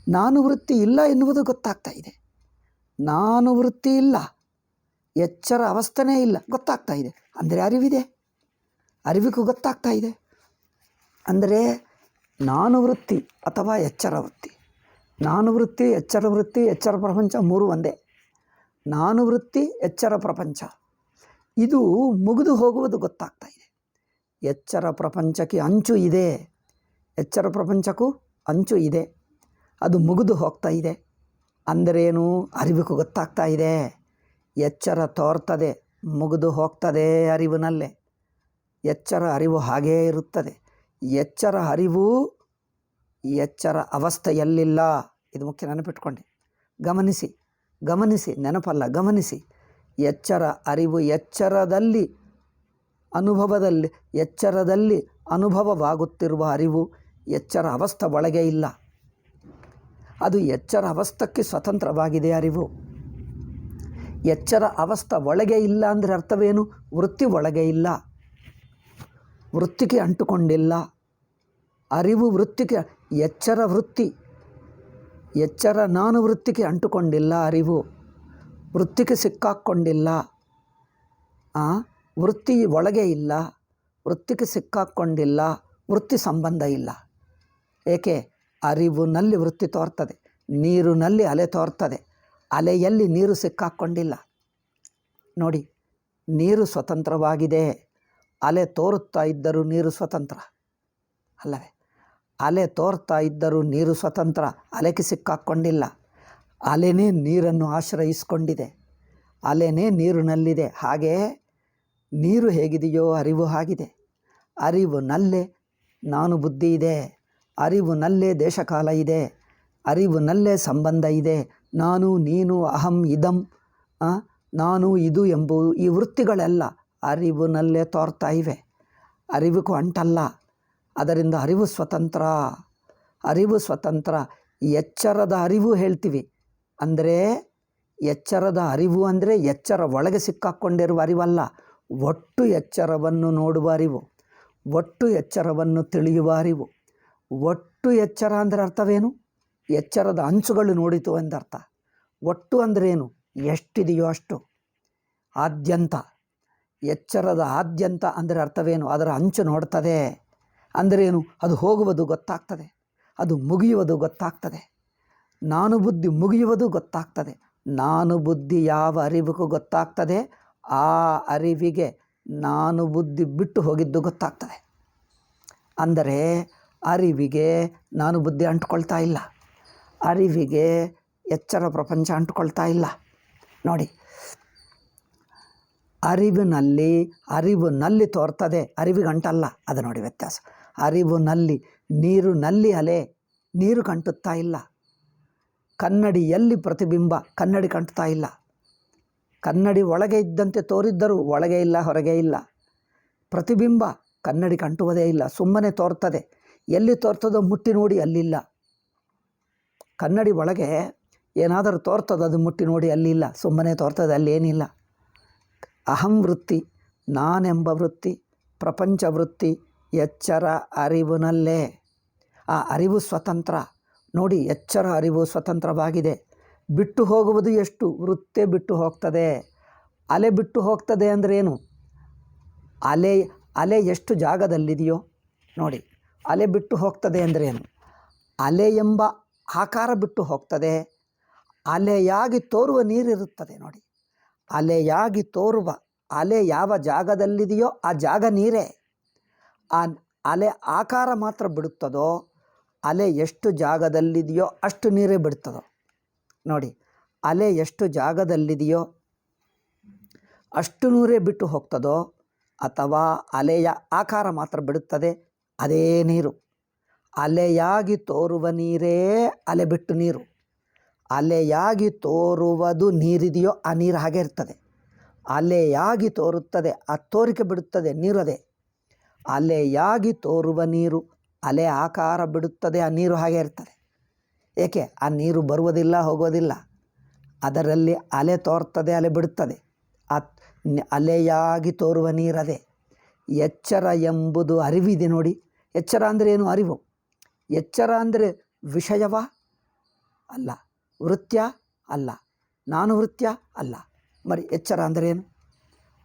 ನಾನು ವೃತ್ತಿ ಇಲ್ಲ ಎನ್ನುವುದು ಗೊತ್ತಾಗ್ತಾ ಇದೆ. ನಾನು ವೃತ್ತಿ ಇಲ್ಲ, ಎಚ್ಚರ ಅವಸ್ಥೆನೇ ಇಲ್ಲ, ಗೊತ್ತಾಗ್ತಾ ಇದೆ. ಅಂದರೆ ಅರಿವಿದೆ, ಅರಿವಿಗೂ ಗೊತ್ತಾಗ್ತಾ ಇದೆ. ಅಂದರೆ ನಾನು ವೃತ್ತಿ ಅಥವಾ ಎಚ್ಚರ ವೃತ್ತಿ. ನಾನು ವೃತ್ತಿ, ಎಚ್ಚರ ಪ್ರಪಂಚ ಮೂರು ಒಂದೇ. ನಾನು ವೃತ್ತಿ, ಎಚ್ಚರ ಪ್ರಪಂಚ ಇದು ಮುಗಿದು ಹೋಗುವುದು ಗೊತ್ತಾಗ್ತಾ ಇದೆ. ಎಚ್ಚರ ಪ್ರಪಂಚಕ್ಕೆ ಅಂಚು ಇದೆ, ಎಚ್ಚರ ಪ್ರಪಂಚಕ್ಕೂ ಅಂಚು ಇದೆ, ಅದು ಮುಗಿದು ಹೋಗ್ತಾ ಇದೆ. ಅಂದರೇನು? ಅರಿವಿಗೂ ಗೊತ್ತಾಗ್ತಾ ಇದೆ. ಎಚ್ಚರ ತೋರ್ತದೆ, ಮುಗಿದು ಹೋಗ್ತದೆ ಅರಿವಿನಲ್ಲೇ. ಎಚ್ಚರ ಅರಿವು ಹಾಗೇ ಇರುತ್ತದೆ. ಎಚ್ಚರ ಅರಿವು ಎಚ್ಚರ ಅವಸ್ಥೆಯಲ್ಲಿಲ್ಲ. ಇದು ಮುಖ್ಯ ನೆನಪಿಟ್ಕೊಂಡೆ. ಗಮನಿಸಿ, ನೆನಪಲ್ಲ, ಗಮನಿಸಿ. ಎಚ್ಚರ ಅರಿವು ಎಚ್ಚರದಲ್ಲಿ ಅನುಭವವಾಗುತ್ತಿರುವ ಅರಿವು ಎಚ್ಚರ ಅವಸ್ಥೆ ಒಳಗೆ ಇಲ್ಲ. ಅದು ಎಚ್ಚರ ಅವಸ್ಥಕ್ಕೆ ಸ್ವತಂತ್ರವಾಗಿದೆ ಅರಿವು. ಎಚ್ಚರ ಅವಸ್ಥೆ ಒಳಗೆ ಇಲ್ಲ ಅಂದರೆ ಅರ್ಥವೇನು? ವೃತ್ತಿ ಒಳಗೆ ಇಲ್ಲ, ವೃತ್ತಿಗೆ ಅಂಟುಕೊಂಡಿಲ್ಲ. ಅರಿವು ವೃತ್ತಿಗೆ, ಎಚ್ಚರ ನಾನು ವೃತ್ತಿಗೆ ಅಂಟುಕೊಂಡಿಲ್ಲ. ಅರಿವು ವೃತ್ತಿಗೆ ಸಿಕ್ಕಾಕ್ಕೊಂಡಿಲ್ಲ. ವೃತ್ತಿ ಒಳಗೆ ಇಲ್ಲ, ವೃತ್ತಿಗೆ ಸಿಕ್ಕಾಕ್ಕೊಂಡಿಲ್ಲ, ವೃತ್ತಿ ಸಂಬಂಧ ಇಲ್ಲ. ಏಕೆ? ಅರಿವಿನಲ್ಲಿ ವೃತ್ತಿ ತೋರ್ತದೆ, ನೀರಿನಲ್ಲಿ ಅಲೆ ತೋರ್ತದೆ. ಅಲೆಯಲ್ಲಿ ನೀರು ಸಿಕ್ಕಾಕ್ಕೊಂಡಿಲ್ಲ ನೋಡಿ. ನೀರು ಸ್ವತಂತ್ರವಾಗಿದೆ. ಅಲೆ ತೋರುತ್ತಾ ಇದ್ದರೂ ನೀರು ಸ್ವತಂತ್ರ ಅಲ್ಲವೇ? ಅಲೆ ತೋರ್ತಾ ಇದ್ದರೂ ನೀರು ಸ್ವತಂತ್ರ, ಅಲೆಗೆ ಸಿಕ್ಕಾಕ್ಕೊಂಡಿಲ್ಲ. ಅಲೆನೇ ನೀರನ್ನು ಆಶ್ರಯಿಸಿಕೊಂಡಿದೆ, ಅಲೆನೇ ನೀರಿನಲ್ಲಿದೆ. ಹಾಗೆ ನೀರು ಹೇಗಿದೆಯೋ ಅರಿವು ಹಾಗಿದೆ. ಅರಿವಿನಲ್ಲೇ ನಾನು ಬುದ್ಧಿ ಇದೆ, ಅರಿವಿನಲ್ಲೇ ದೇಶಕಾಲ ಇದೆ, ಅರಿವಿನಲ್ಲೇ ಸಂಬಂಧ ಇದೆ. ನಾನು, ನೀನು, ಅಹಂ, ಇದಂ, ನಾನು, ಇದು ಎಂಬುದು ಈ ವೃತ್ತಿಗಳೆಲ್ಲ ಅರಿವಿನಲ್ಲೇ ತೋರ್ತಾ ಇವೆ. ಅರಿವಿಗೂ ಅಂಟಲ್ಲ. ಅದರಿಂದ ಅರಿವು ಸ್ವತಂತ್ರ. ಅರಿವು ಸ್ವತಂತ್ರ. ಎಚ್ಚರದ ಅರಿವು ಹೇಳ್ತೀವಿ. ಅಂದರೆ ಎಚ್ಚರದ ಅರಿವು ಅಂದರೆ ಎಚ್ಚರ ಒಳಗೆ ಸಿಕ್ಕಾಕ್ಕೊಂಡಿರುವ ಅರಿವಲ್ಲ, ಒಟ್ಟು ಎಚ್ಚರವನ್ನು ನೋಡುವ ಅರಿವು, ಒಟ್ಟು ಎಚ್ಚರವನ್ನು ತಿಳಿಯುವ ಅರಿವು. ಒಟ್ಟು ಎಚ್ಚರ ಅಂದರೆ ಅರ್ಥವೇನು? ಎಚ್ಚರದ ಅಂಚುಗಳು ನೋಡಿತು ಎಂದರ್ಥ. ಒಟ್ಟು ಅಂದ್ರೇನು? ಎಷ್ಟಿದೆಯೋ ಅಷ್ಟು. ಆದ್ಯಂತ, ಎಚ್ಚರದ ಆದ್ಯಂತ ಅಂದರೆ ಅರ್ಥವೇನು? ಅದರ ಅಂಚು ನೋಡ್ತದೆ ಅಂದ್ರೇನು? ಅದು ಹೋಗುವುದು ಗೊತ್ತಾಗ್ತದೆ, ಅದು ಮುಗಿಯುವುದು ಗೊತ್ತಾಗ್ತದೆ. ನಾನು ಬುದ್ಧಿ ಮುಗಿಯುವುದು ಗೊತ್ತಾಗ್ತದೆ. ನಾನು ಬುದ್ಧಿ ಯಾವ ಅರಿವಿಗೂ ಗೊತ್ತಾಗ್ತದೆ, ಆ ಅರಿವಿಗೆ ನಾನು ಬುದ್ಧಿ ಬಿಟ್ಟು ಹೋಗಿದ್ದು ಗೊತ್ತಾಗ್ತದೆ. ಅಂದರೆ ಅರಿವಿಗೆ ನಾನು ಬುದ್ಧಿ ಅಂಟ್ಕೊಳ್ತಾ ಇಲ್ಲ, ಅರಿವಿಗೆ ಎಚ್ಚರ ಪ್ರಪಂಚ ಅಂಟ್ಕೊಳ್ತಾ ಇಲ್ಲ. ನೋಡಿ, ಅರಿವಿನಲ್ಲಿ ತೋರ್ತದೆ, ಅರಿವಿಗೆ ಅಂಟಲ್ಲ. ಅದು ನೋಡಿ ವ್ಯತ್ಯಾಸ. ಅರಿವು ನಲ್ಲಿ, ನೀರು ನಲ್ಲಿ ಅಲೆ, ನೀರು ಕಂಟುತ್ತಾ ಇಲ್ಲ. ಕನ್ನಡಿಯಲ್ಲಿ ಪ್ರತಿಬಿಂಬ, ಕನ್ನಡಿ ಕಂಟ್ತಾ ಇಲ್ಲ. ಕನ್ನಡಿ ಒಳಗೆ ಇದ್ದಂತೆ ತೋರಿದ್ದರೂ ಒಳಗೆ ಇಲ್ಲ, ಹೊರಗೆ ಇಲ್ಲ. ಪ್ರತಿಬಿಂಬ ಕನ್ನಡಿ ಕಂಟುವುದೇ ಇಲ್ಲ, ಸುಮ್ಮನೆ ತೋರ್ತದೆ. ಎಲ್ಲಿ ತೋರ್ತದೋ ಮುಟ್ಟಿ ನೋಡಿ, ಅಲ್ಲಿಲ್ಲ. ಕನ್ನಡಿ ಒಳಗೆ ಏನಾದರೂ ತೋರ್ತದೆ, ಅದು ಮುಟ್ಟಿ ನೋಡಿ ಅಲ್ಲಿಲ್ಲ, ಸುಮ್ಮನೆ ತೋರ್ತದೆ, ಅಲ್ಲೇನಿಲ್ಲ. ಅಹಂ ವೃತ್ತಿ, ನಾನೆಂಬ ವೃತ್ತಿ, ಪ್ರಪಂಚ ವೃತ್ತಿ, ಎಚ್ಚರ ಅರಿವಿನಲ್ಲೇ. ಆ ಅರಿವು ಸ್ವತಂತ್ರ. ನೋಡಿ, ಎಚ್ಚರ ಅರಿವು ಸ್ವತಂತ್ರವಾಗಿದೆ. ಬಿಟ್ಟು ಹೋಗುವುದು ಎಷ್ಟು? ವೃತ್ತೇ ಬಿಟ್ಟು ಹೋಗ್ತದೆ. ಅಲೆ ಬಿಟ್ಟು ಹೋಗ್ತದೆ ಅಂದರೆ ಏನು? ಅಲೆ ಎಷ್ಟು ಜಾಗದಲ್ಲಿದೆಯೋ ನೋಡಿ. ಅಲೆ ಬಿಟ್ಟು ಹೋಗ್ತದೆ ಅಂದರೆ ಏನು? ಅಲೆ ಎಂಬ ಆಕಾರ ಬಿಟ್ಟು ಹೋಗ್ತದೆ. ಅಲೆಯಾಗಿ ತೋರುವ ನೀರಿರುತ್ತದೆ ನೋಡಿ. ಅಲೆಯಾಗಿ ತೋರುವ, ಅಲೆ ಯಾವ ಜಾಗದಲ್ಲಿದೆಯೋ ಆ ಜಾಗ ನೀರೇ. ಆ ಅಲೆ ಆಕಾರ ಮಾತ್ರ ಬಿಡುತ್ತದೋ, ಅಲೆ ಎಷ್ಟು ಜಾಗದಲ್ಲಿದೆಯೋ ಅಷ್ಟು ನೀರೇ ಬಿಡ್ತದೋ ನೋಡಿ. ಅಲೆ ಎಷ್ಟು ಜಾಗದಲ್ಲಿದೆಯೋ ಅಷ್ಟು ನೀರೇ ಬಿಟ್ಟು ಹೋಗ್ತದೋ, ಅಥವಾ ಅಲೆಯ ಆಕಾರ ಮಾತ್ರ ಬಿಡುತ್ತದೆ, ಅದೇ ನೀರು. ಅಲೆಯಾಗಿ ತೋರುವ ನೀರೇ ಅಲೆ ಬಿಟ್ಟು ನೀರು. ಅಲೆಯಾಗಿ ತೋರುವುದು ನೀರಿದೆಯೋ ಆ ನೀರು ಹಾಗೆ ಇರ್ತದೆ. ಅಲೆಯಾಗಿ ತೋರುತ್ತದೆ, ಆ ತೋರಿಕೆ ಬಿಡುತ್ತದೆ, ನೀರು ಅದೇ. ಅಲೆಯಾಗಿ ತೋರುವ ನೀರು ಅಲೆ ಆಕಾರ ಬಿಡುತ್ತದೆ, ಆ ನೀರು ಹಾಗೆ ಇರ್ತದೆ. ಏಕೆ? ಆ ನೀರು ಬರುವುದಿಲ್ಲ, ಹೋಗೋದಿಲ್ಲ. ಅದರಲ್ಲಿ ಅಲೆ ತೋರ್ತದೆ, ಅಲೆ ಬಿಡುತ್ತದೆ. ಆ ಅಲೆಯಾಗಿ ತೋರುವ ನೀರದೇ. ಎಚ್ಚರ ಎಂಬುದು ಅರಿವಿದೆ ನೋಡಿ. ಎಚ್ಚರ ಅಂದರೆ ಏನು? ಅರಿವು. ಎಚ್ಚರ ಅಂದರೆ ವಿಷಯವ ಅಲ್ಲ, ವೃತ್ಯ ಅಲ್ಲ, ನಾನು ವೃತ್ಯ ಅಲ್ಲ. మరి ಎಚ್ಚರ ಅಂದರೆ ಏನು?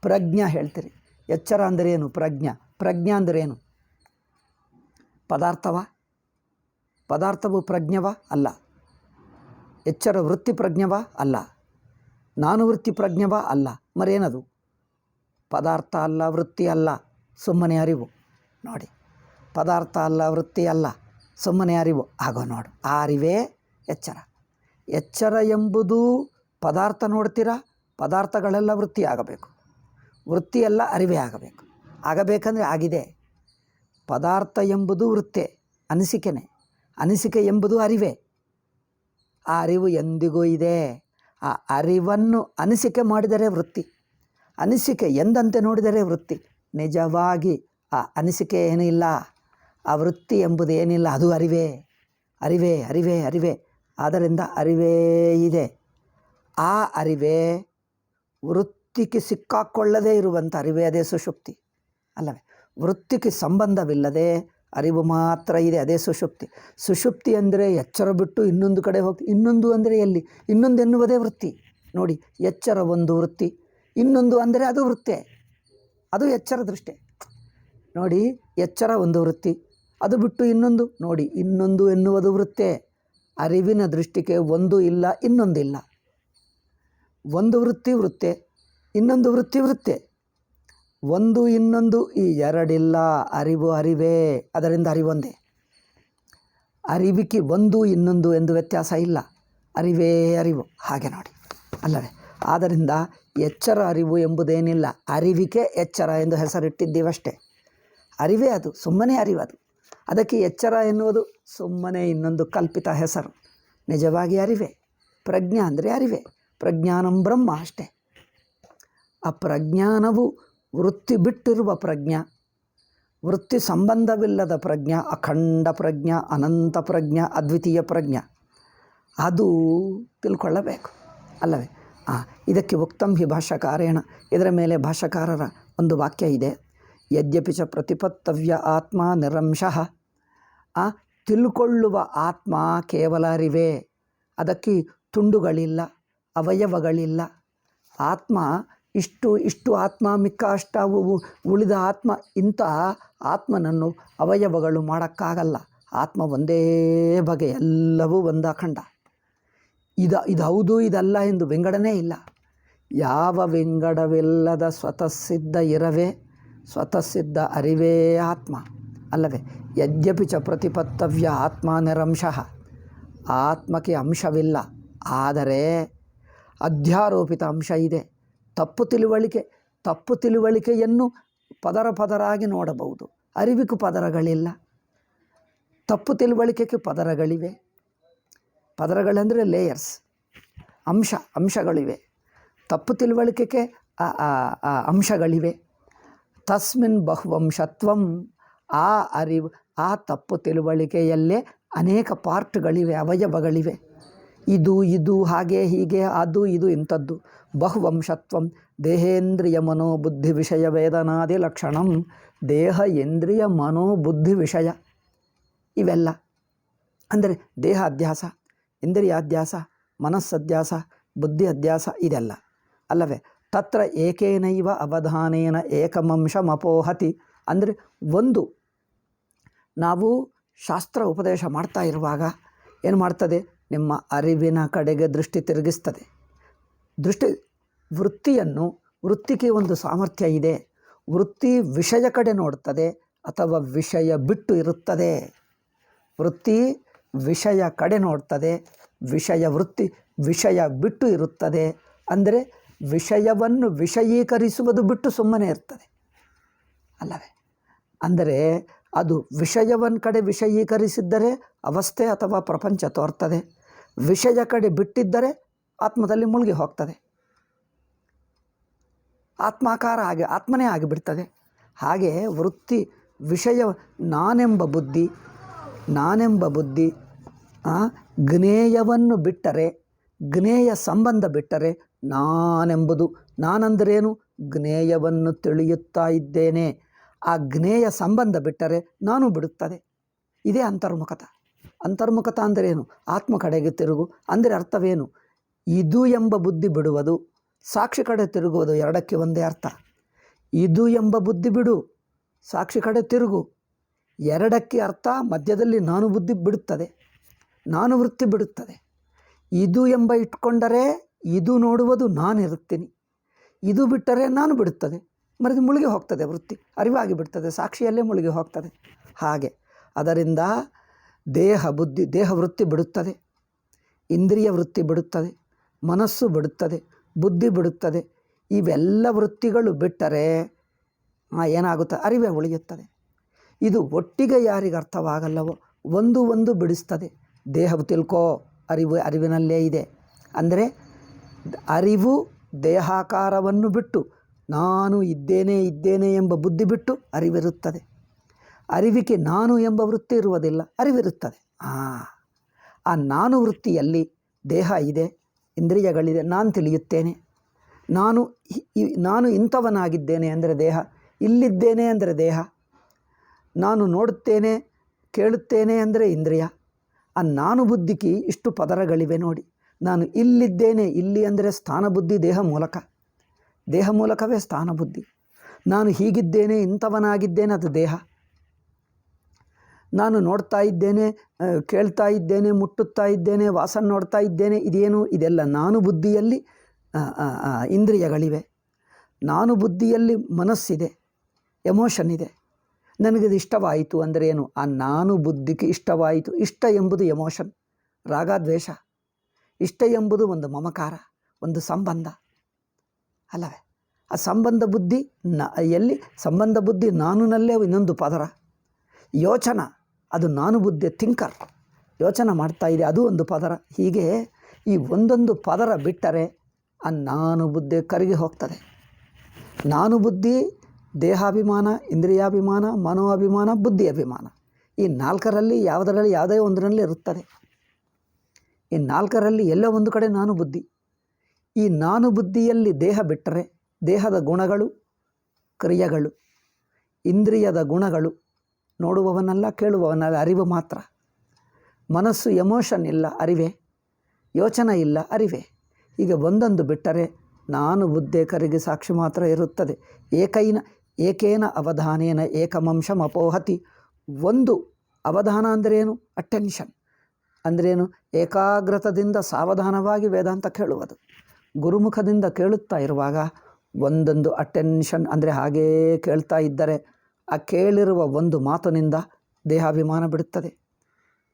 ಪ್ರಜ್ಞಾ ಹೇಳ್ತೀರಿ. ಎಚ್ಚರ ಅಂದರೆ ಏನು? ಪ್ರಜ್ಞಾ ಅಂದರೆ ಏನು? ಪದಾರ್ಥವು ಪ್ರಜ್ಞವ ಅಲ್ಲ. ಎಚ್ಚರ ವೃತ್ತಿ ಪ್ರಜ್ಞವ ಅಲ್ಲ. ನಾನು ವೃತ್ತಿ ಪ್ರಜ್ಞವ ಅಲ್ಲ. ಮರೇನದು? ಪದಾರ್ಥ ಅಲ್ಲ, ವೃತ್ತಿ ಅಲ್ಲ, ಸುಮ್ಮನೆ ಅರಿವು. ನೋಡಿ, ಪದಾರ್ಥ ಅಲ್ಲ, ವೃತ್ತಿ ಅಲ್ಲ, ಸುಮ್ಮನೆ ಅರಿವು. ಆಗೋ ನೋಡು, ಆ ಅರಿವೇ ಎಚ್ಚರ. ಎಚ್ಚರ ಎಂಬುದು ಪದಾರ್ಥ ನೋಡ್ತೀರಾ, ಪದಾರ್ಥಗಳೆಲ್ಲ ವೃತ್ತಿ ಆಗಬೇಕು, ವೃತ್ತಿಯೆಲ್ಲ ಅರಿವೇ ಆಗಬೇಕು. ಆಗಬೇಕಂದ್ರೆ ಆಗಿದೆ. ಪದಾರ್ಥ ಎಂಬುದು ವೃತ್ತಿ, ಅನಿಸಿಕೆನೆ. ಅನಿಸಿಕೆ ಎಂಬುದು ಅರಿವೇ. ಆ ಅರಿವು ಎಂದಿಗೂ ಇದೆ. ಆ ಅರಿವನ್ನು ಅನಿಸಿಕೆ ಮಾಡಿದರೆ ವೃತ್ತಿ, ಅನಿಸಿಕೆ ಎಂದಂತೆ ನೋಡಿದರೆ ವೃತ್ತಿ. ನಿಜವಾಗಿ ಆ ಅನಿಸಿಕೆ ಏನೂ ಇಲ್ಲ, ಆ ವೃತ್ತಿ ಎಂಬುದು ಏನಿಲ್ಲ, ಅದು ಅರಿವೇ. ಅರಿವೇ ಅರಿವೇ ಅರಿವೇ. ಆದ್ದರಿಂದ ಅರಿವೇ ಇದೆ. ಆ ಅರಿವೇ ವೃತ್ತಿಗೆ ಸಿಕ್ಕಾಕ್ಕೊಳ್ಳದೇ ಇರುವಂಥ ಅರಿವೇ, ಅದೇ ಸುಷುಪ್ತಿ ಅಲ್ಲವೇ? ವೃತ್ತಿಗೆ ಸಂಬಂಧವಿಲ್ಲದೆ ಅರಿವು ಮಾತ್ರ ಇದೆ, ಅದೇ ಸುಷುಪ್ತಿ. ಸುಷುಪ್ತಿ ಅಂದರೆ ಎಚ್ಚರ ಬಿಟ್ಟು ಇನ್ನೊಂದು ಕಡೆ ಹೋಗ್ತಿ. ಇನ್ನೊಂದು ಅಂದರೆ ಎಲ್ಲಿ? ಇನ್ನೊಂದು ಎನ್ನುವುದೇ ವೃತ್ತಿ ನೋಡಿ. ಎಚ್ಚರ ಒಂದು ವೃತ್ತಿ, ಇನ್ನೊಂದು ಅಂದರೆ ಅದು ವೃತ್ತಿ, ಅದು ಎಚ್ಚರ ದೃಷ್ಟಿ ನೋಡಿ. ಎಚ್ಚರ ಒಂದು ವೃತ್ತಿ, ಅದು ಬಿಟ್ಟು ಇನ್ನೊಂದು ನೋಡಿ. ಇನ್ನೊಂದು ಎನ್ನುವುದು ವೃತ್ತಿ. ಅರಿವಿನ ದೃಷ್ಟಿಗೆ ಒಂದು ಇಲ್ಲ, ಇನ್ನೊಂದಿಲ್ಲ. ಒಂದು ವೃತ್ತಿ ವೃತ್ತಿ, ಇನ್ನೊಂದು ವೃತ್ತಿ ವೃತ್ತಿ. ಒಂದು ಇನ್ನೊಂದು ಈ ಎರಡಿಲ್ಲ. ಅರಿವು ಅರಿವೇ. ಅದರಿಂದ ಅರಿವೊಂದೇ. ಅರಿವಿಗೆ ಒಂದು ಇನ್ನೊಂದು ಎಂದು ವ್ಯತ್ಯಾಸ ಇಲ್ಲ. ಅರಿವೇ ಅರಿವು. ಹಾಗೆ ನೋಡಿ ಅಲ್ಲವೇ? ಆದ್ದರಿಂದ ಎಚ್ಚರ ಅರಿವು ಎಂಬುದೇನಿಲ್ಲ, ಅರಿವಿಗೆ ಎಚ್ಚರ ಎಂದು ಹೆಸರಿಟ್ಟಿದ್ದೀವಷ್ಟೇ. ಅರಿವೇ ಅದು, ಸುಮ್ಮನೆ ಅರಿವದು. ಅದಕ್ಕೆ ಎಚ್ಚರ ಎನ್ನುವುದು ಸುಮ್ಮನೆ ಇನ್ನೊಂದು ಕಲ್ಪಿತ ಹೆಸರು. ನಿಜವಾಗಿ ಅರಿವೇ. ಪ್ರಜ್ಞಾ ಅಂದರೆ ಅರಿವೇ. ಪ್ರಜ್ಞಾನಂ ಬ್ರಹ್ಮ ಅಷ್ಟೇ. ಆ ಪ್ರಜ್ಞಾನವು ವೃತ್ತಿ ಬಿಟ್ಟಿರುವ ಪ್ರಜ್ಞಾ, ವೃತ್ತಿ ಸಂಬಂಧವಿಲ್ಲದ ಪ್ರಜ್ಞಾ, ಅಖಂಡ ಪ್ರಜ್ಞಾ, ಅನಂತ ಪ್ರಜ್ಞಾ, ಅದ್ವಿತೀಯ ಪ್ರಜ್ಞಾ, ಅದು ತಿಳ್ಕೊಳ್ಳಬೇಕು ಅಲ್ಲವೇ? ಇದಕ್ಕೆ ಉಕ್ತಂ ಹಿ ಭಾಷ್ಯಕಾರೇಣ, ಇದರ ಮೇಲೆ ಭಾಷ್ಯಕಾರರ ಒಂದು ವಾಕ್ಯ ಇದೆ. ಯದ್ಯಪಿ ಚ ಪ್ರತಿಪತ್ತವ್ಯ ಆತ್ಮ ನಿರಂಶಃ. ತಿಳ್ಕೊಳ್ಳುವ ಆತ್ಮ ಕೇವಲ ಅರಿವೇ, ಅದಕ್ಕೆ ತುಂಡುಗಳಿಲ್ಲ, ಅವಯವಗಳಿಲ್ಲ. ಆತ್ಮ ಇಷ್ಟು ಆತ್ಮ, ಮಿಕ್ಕ ಅಷ್ಟಾವು ಉಳಿದ ಆತ್ಮ, ಇಂಥ ಆತ್ಮನನ್ನು ಅವಯವಗಳು ಮಾಡೋಕ್ಕಾಗಲ್ಲ. ಆತ್ಮ ಒಂದೇ ಬಗೆ, ಎಲ್ಲವೂ ಒಂದು ಅಖಂಡ. ಇದು ಹೌದು ಇದಲ್ಲ ಎಂದು ವಿಂಗಡನೆ ಇಲ್ಲ. ಯಾವ ವಿಂಗಡವಿಲ್ಲದ ಸ್ವತಃಸಿದ್ಧ ಇರವೇ, ಸ್ವತಃಸಿದ್ಧ ಅರಿವೇ ಆತ್ಮ ಅಲ್ಲವೇ? ಯದ್ಯಪಿ ಚ ಪ್ರತಿಪತ್ತವ್ಯ ಆತ್ಮ ನಿರಂಶಃ. ಆತ್ಮಕ್ಕೆ ಅಂಶವಿಲ್ಲ, ಆದರೆ ಅಧ್ಯಾರೋಪಿತ ಅಂಶ ಇದೆ. ತಪ್ಪು ತಿಳುವಳಿಕೆಯನ್ನು ಪದರಾಗಿ ನೋಡಬಹುದು. ಅರಿವಿಗೂ ಪದರಗಳಿಲ್ಲ. ತಪ್ಪು ತಿಳುವಳಿಕೆಗೆ ಪದರಗಳಿವೆ. ಪದರಗಳೆಂದರೆ ಲೇಯರ್ಸ್, ಅಂಶಗಳಿವೆ. ತಪ್ಪು ತಿಳುವಳಿಕೆಗೆ ಅಂಶಗಳಿವೆ. ತಸ್ಮಿನ್ ಬಹುವಂಶತ್ವಂ. ಆ ಅರಿವು, ಆ ತಪ್ಪು ತಿಳುವಳಿಕೆಯಲ್ಲೇ ಅನೇಕ ಪಾರ್ಟ್ಗಳಿವೆ, ಅವಯವಗಳಿವೆ. ಇದು ಹಾಗೆ ಹೀಗೆ, ಅದು ಇದು ಇಂಥದ್ದು. ಬಹುವಂಶತ್ವಂ ದೇಹೇಂದ್ರಿಯ ಮನೋಬುದ್ಧಿ ವಿಷಯ ವೇದನಾದಿ ಲಕ್ಷಣಂ. ದೇಹ, ಇಂದ್ರಿಯ, ಮನೋಬುದ್ಧಿ, ವಿಷಯ ಇವೆಲ್ಲ ಅಂದರೆ ದೇಹ ಅಧ್ಯಾಸ, ಇಂದ್ರಿಯಾಧ್ಯಾಸ, ಮನಸ್ಸಧ್ಯಾಸ, ಬುದ್ಧಿ ಅಧ್ಯಾಸ ಇದೆಲ್ಲ ಅಲ್ಲವೇ? ತತ್ರ ಏಕೇನೈವ ಅವಧಾನೇನ ಏಕಮಂಶಮಪೋಹತಿ. ಅಂದರೆ ಒಂದು, ನಾವು ಶಾಸ್ತ್ರ ಉಪದೇಶ ಮಾಡ್ತಾ ಇರುವಾಗ ಏನು ಮಾಡ್ತದೆ? ನಿಮ್ಮ ಅರಿವಿನ ಕಡೆಗೆ ದೃಷ್ಟಿ ತಿರುಗಿಸ್ತದೆ. ವೃತ್ತಿಗೆ ಒಂದು ಸಾಮರ್ಥ್ಯ ಇದೆ. ವೃತ್ತಿ ವಿಷಯ ಕಡೆ ನೋಡ್ತದೆ ಅಥವಾ ವಿಷಯ ಬಿಟ್ಟು ಇರುತ್ತದೆ. ವೃತ್ತಿ ವಿಷಯ ಕಡೆ ನೋಡ್ತದೆ, ವೃತ್ತಿ ವಿಷಯ ಬಿಟ್ಟು ಇರುತ್ತದೆ. ಅಂದರೆ ವಿಷಯವನ್ನು ವಿಷಯೀಕರಿಸುವುದು ಬಿಟ್ಟು ಸುಮ್ಮನೆ ಇರ್ತದೆ ಅಲ್ಲವೇ? ಅಂದರೆ ಅದು ವಿಷಯವನ್ನು ಕಡೆ ವಿಷಯೀಕರಿಸಿದ್ದರೆ ಅವಸ್ಥೆ ಅಥವಾ ಪ್ರಪಂಚ ತೋರ್ತದೆ. ವಿಷಯ ಕಡೆ ಬಿಟ್ಟಿದ್ದರೆ ಆತ್ಮದಲ್ಲಿ ಮುಳುಗಿ ಹೋಗ್ತದೆ, ಆತ್ಮನೇ ಆಗಿಬಿಡ್ತದೆ. ಹಾಗೆ ವೃತ್ತಿ ವಿಷಯ ನಾನೆಂಬ ಬುದ್ಧಿ ಜ್ಞೇಯವನ್ನು ಬಿಟ್ಟರೆ, ಜ್ಞೇಯ ಸಂಬಂಧ ಬಿಟ್ಟರೆ ನಾನಂದರೇನು? ಜ್ಞೇಯವನ್ನು ತಿಳಿಯುತ್ತಾ ಇದ್ದೇನೆ. ಆ ಜ್ಞೇಯ ಸಂಬಂಧ ಬಿಟ್ಟರೆ ನಾನು ಬಿಡುತ್ತದೆ. ಇದೇ ಅಂತರ್ಮುಖತ ಅಂದರೇನು? ಆತ್ಮ ಕಡೆಗೆ ತಿರುಗು ಅಂದರೆ ಅರ್ಥವೇನು? ಇದು ಎಂಬ ಬುದ್ಧಿ ಬಿಡುವುದು, ಸಾಕ್ಷಿ ಕಡೆ ತಿರುಗುವುದು, ಎರಡಕ್ಕೆ ಒಂದೇ ಅರ್ಥ. ಇದು ಎಂಬ ಬುದ್ಧಿ ಬಿಡು, ಸಾಕ್ಷಿ ಕಡೆ ತಿರುಗು, ಎರಡಕ್ಕೆ ಅರ್ಥ. ಮಧ್ಯದಲ್ಲಿ ನಾನು ಬುದ್ಧಿ ಬಿಡುತ್ತದೆ, ನಾನು ವೃತ್ತಿ ಬಿಡುತ್ತದೆ. ಇದು ಎಂಬ ಇಟ್ಕೊಂಡರೆ ಇದು ನೋಡುವುದು ನಾನಿರುತ್ತೀನಿ, ಇದು ಬಿಟ್ಟರೆ ನಾನು ಬಿಡುತ್ತದೆ. ಮರದಿ ಮುಳುಗಿ ಹೋಗ್ತದೆ, ವೃತ್ತಿ ಅರಿವಾಗಿ ಬಿಡ್ತದೆ, ಸಾಕ್ಷಿಯಲ್ಲೇ ಮುಳುಗಿ ಹೋಗ್ತದೆ. ಹಾಗೆ ಅದರಿಂದ ದೇಹ ವೃತ್ತಿ ಬಿಡುತ್ತದೆ, ಇಂದ್ರಿಯ ವೃತ್ತಿ ಬಿಡುತ್ತದೆ, ಮನಸ್ಸು ಬಿಡುತ್ತದೆ, ಬುದ್ಧಿ ಬಿಡುತ್ತದೆ. ಇವೆಲ್ಲ ವೃತ್ತಿಗಳು ಬಿಟ್ಟರೆ ಏನಾಗುತ್ತೆ? ಅರಿವೇ ಉಳಿಯುತ್ತದೆ. ಇದು ಒಟ್ಟಿಗೆ ಯಾರಿಗೆ ಅರ್ಥವಾಗಲ್ಲವೋ ಒಂದು ಬಿಡಿಸ್ತದೆ. ದೇಹವು ತಿಳ್ಕೋ, ಅರಿವಿನಲ್ಲೇ ಇದೆ. ಅಂದರೆ ಅರಿವು ದೇಹಾಕಾರವನ್ನು ಬಿಟ್ಟು ನಾನು ಇದ್ದೇನೆ ಎಂಬ ಬುದ್ಧಿ ಬಿಟ್ಟು ಅರಿವಿರುತ್ತದೆ. ಅರಿವಿಗೆ ನಾನು ಎಂಬ ವೃತ್ತಿ ಇರುವುದಿಲ್ಲ, ಅರಿವಿರುತ್ತದೆ. ಆ ನಾನು ವೃತ್ತಿಯಲ್ಲಿ ದೇಹ ಇದೆ, ಇಂದ್ರಿಯಗಳಿದೆ, ನಾನು ತಿಳಿಯುತ್ತೇನೆ. ನಾನು ಇಂಥವನಾಗಿದ್ದೇನೆ ಅಂದರೆ ದೇಹ, ಇಲ್ಲಿದ್ದೇನೆ ಅಂದರೆ ದೇಹ, ನಾನು ನೋಡುತ್ತೇನೆ ಕೇಳುತ್ತೇನೆ ಅಂದರೆ ಇಂದ್ರಿಯ. ಆ ನಾನು ಬುದ್ಧಿಗೆ ಇಷ್ಟು ಪದರಗಳಿವೆ ನೋಡಿ. ನಾನು ಇಲ್ಲಿದ್ದೇನೆ, ಇಲ್ಲಿ ಅಂದರೆ ಸ್ಥಾನ ಬುದ್ಧಿ ದೇಹ ಮೂಲಕವೇ ಸ್ಥಾನ ಬುದ್ಧಿ. ನಾನು ಹೀಗಿದ್ದೇನೆ, ಇಂಥವನಾಗಿದ್ದೇನೆ, ಅದು ದೇಹ. ನಾನು ನೋಡ್ತಾ ಇದ್ದೇನೆ, ಕೇಳ್ತಾ ಇದ್ದೇನೆ, ಮುಟ್ಟುತ್ತಾ ಇದ್ದೇನೆ, ವಾಸನೆ ನೋಡ್ತಾ ಇದ್ದೇನೆ, ಇದೇನು? ಇದೆಲ್ಲ ನಾನು ಬುದ್ಧಿಯಲ್ಲಿ ಇಂದ್ರಿಯಗಳಿವೆ. ನಾನು ಬುದ್ಧಿಯಲ್ಲಿ ಮನಸ್ಸಿದೆ, ಎಮೋಷನ್ ಇದೆ. ನನಗಿದು ಇಷ್ಟವಾಯಿತು ಅಂದರೆ ಏನು? ಆ ನಾನು ಬುದ್ಧಿಗೆ ಇಷ್ಟವಾಯಿತು. ಇಷ್ಟ ಎಂಬುದು ಎಮೋಷನ್, ರಾಗ ದ್ವೇಷ. ಇಷ್ಟ ಎಂಬುದು ಒಂದು ಮಮಕಾರ, ಒಂದು ಸಂಬಂಧ ಅಲ್ಲವೇ? ಆ ಸಂಬಂಧ ಬುದ್ಧಿ ನಾನುನಲ್ಲೇ ಇನ್ನೊಂದು ಪದರ. ಯೋಚನ, ಅದು ನಾನು ಬುದ್ಧಿ, ಥಿಂಕರ್ ಯೋಚನೆ ಮಾಡ್ತಾ ಇದೆ, ಅದು ಒಂದು ಪದರ. ಹೀಗೆ ಈ ಒಂದೊಂದು ಪದರ ಬಿಟ್ಟರೆ ಆ ನಾನು ಬುದ್ಧಿ ಕರಗಿ ಹೋಗ್ತದೆ. ನಾನು ಬುದ್ಧಿ ದೇಹಾಭಿಮಾನ, ಇಂದ್ರಿಯಾಭಿಮಾನ, ಮನೋಅಭಿಮಾನ, ಬುದ್ಧಿ ಅಭಿಮಾನ. ಈ ನಾಲ್ಕರಲ್ಲಿ ಯಾವುದೇ ಒಂದರಲ್ಲಿ ಇರುತ್ತದೆ. ಈ ನಾಲ್ಕರಲ್ಲಿ ಎಲ್ಲೋ ಒಂದು ಕಡೆ ನಾನು ಬುದ್ಧಿ. ಈ ನಾನು ಬುದ್ಧಿಯಲ್ಲಿ ದೇಹ ಬಿಟ್ಟರೆ ದೇಹದ ಗುಣಗಳು, ಕ್ರಿಯೆಗಳು, ಇಂದ್ರಿಯದ ಗುಣಗಳು, ನೋಡುವವನಲ್ಲ ಕೇಳುವವನಲ್ಲ, ಅರಿವು ಮಾತ್ರ. ಮನಸ್ಸು ಎಮೋಷನ್ ಇಲ್ಲ, ಅರಿವೆ. ಯೋಚನೆ ಇಲ್ಲ, ಅರಿವೆ. ಹೀಗೆ ಒಂದೊಂದು ಬಿಟ್ಟರೆ ನಾನು ಬುದ್ಧೇಕರಿಗೆ ಸಾಕ್ಷಿ ಮಾತ್ರ ಇರುತ್ತದೆ. ಏಕೇನ ಅವಧಾನೇನ ಏಕಮಂಶಂ ಅಪೋಹತಿ. ಒಂದು ಅವಧಾನ ಅಂದ್ರೇನು? ಅಟೆನ್ಷನ್ ಅಂದ್ರೇನು? ಏಕಾಗ್ರತದಿಂದ ಸಾವಧಾನವಾಗಿ ವೇದಾಂತ ಕೇಳುವುದು. ಗುರುಮುಖದಿಂದ ಕೇಳುತ್ತಾ ಇರುವಾಗ ಒಂದೊಂದು ಅಟೆನ್ಷನ್ ಅಂದರೆ ಹಾಗೇ ಕೇಳ್ತಾ ಇದ್ದರೆ ಆ ಕೇಳಿರುವ ಒಂದು ಮಾತಿನಿಂದ ದೇಹಾಭಿಮಾನ ಬಿಡುತ್ತದೆ,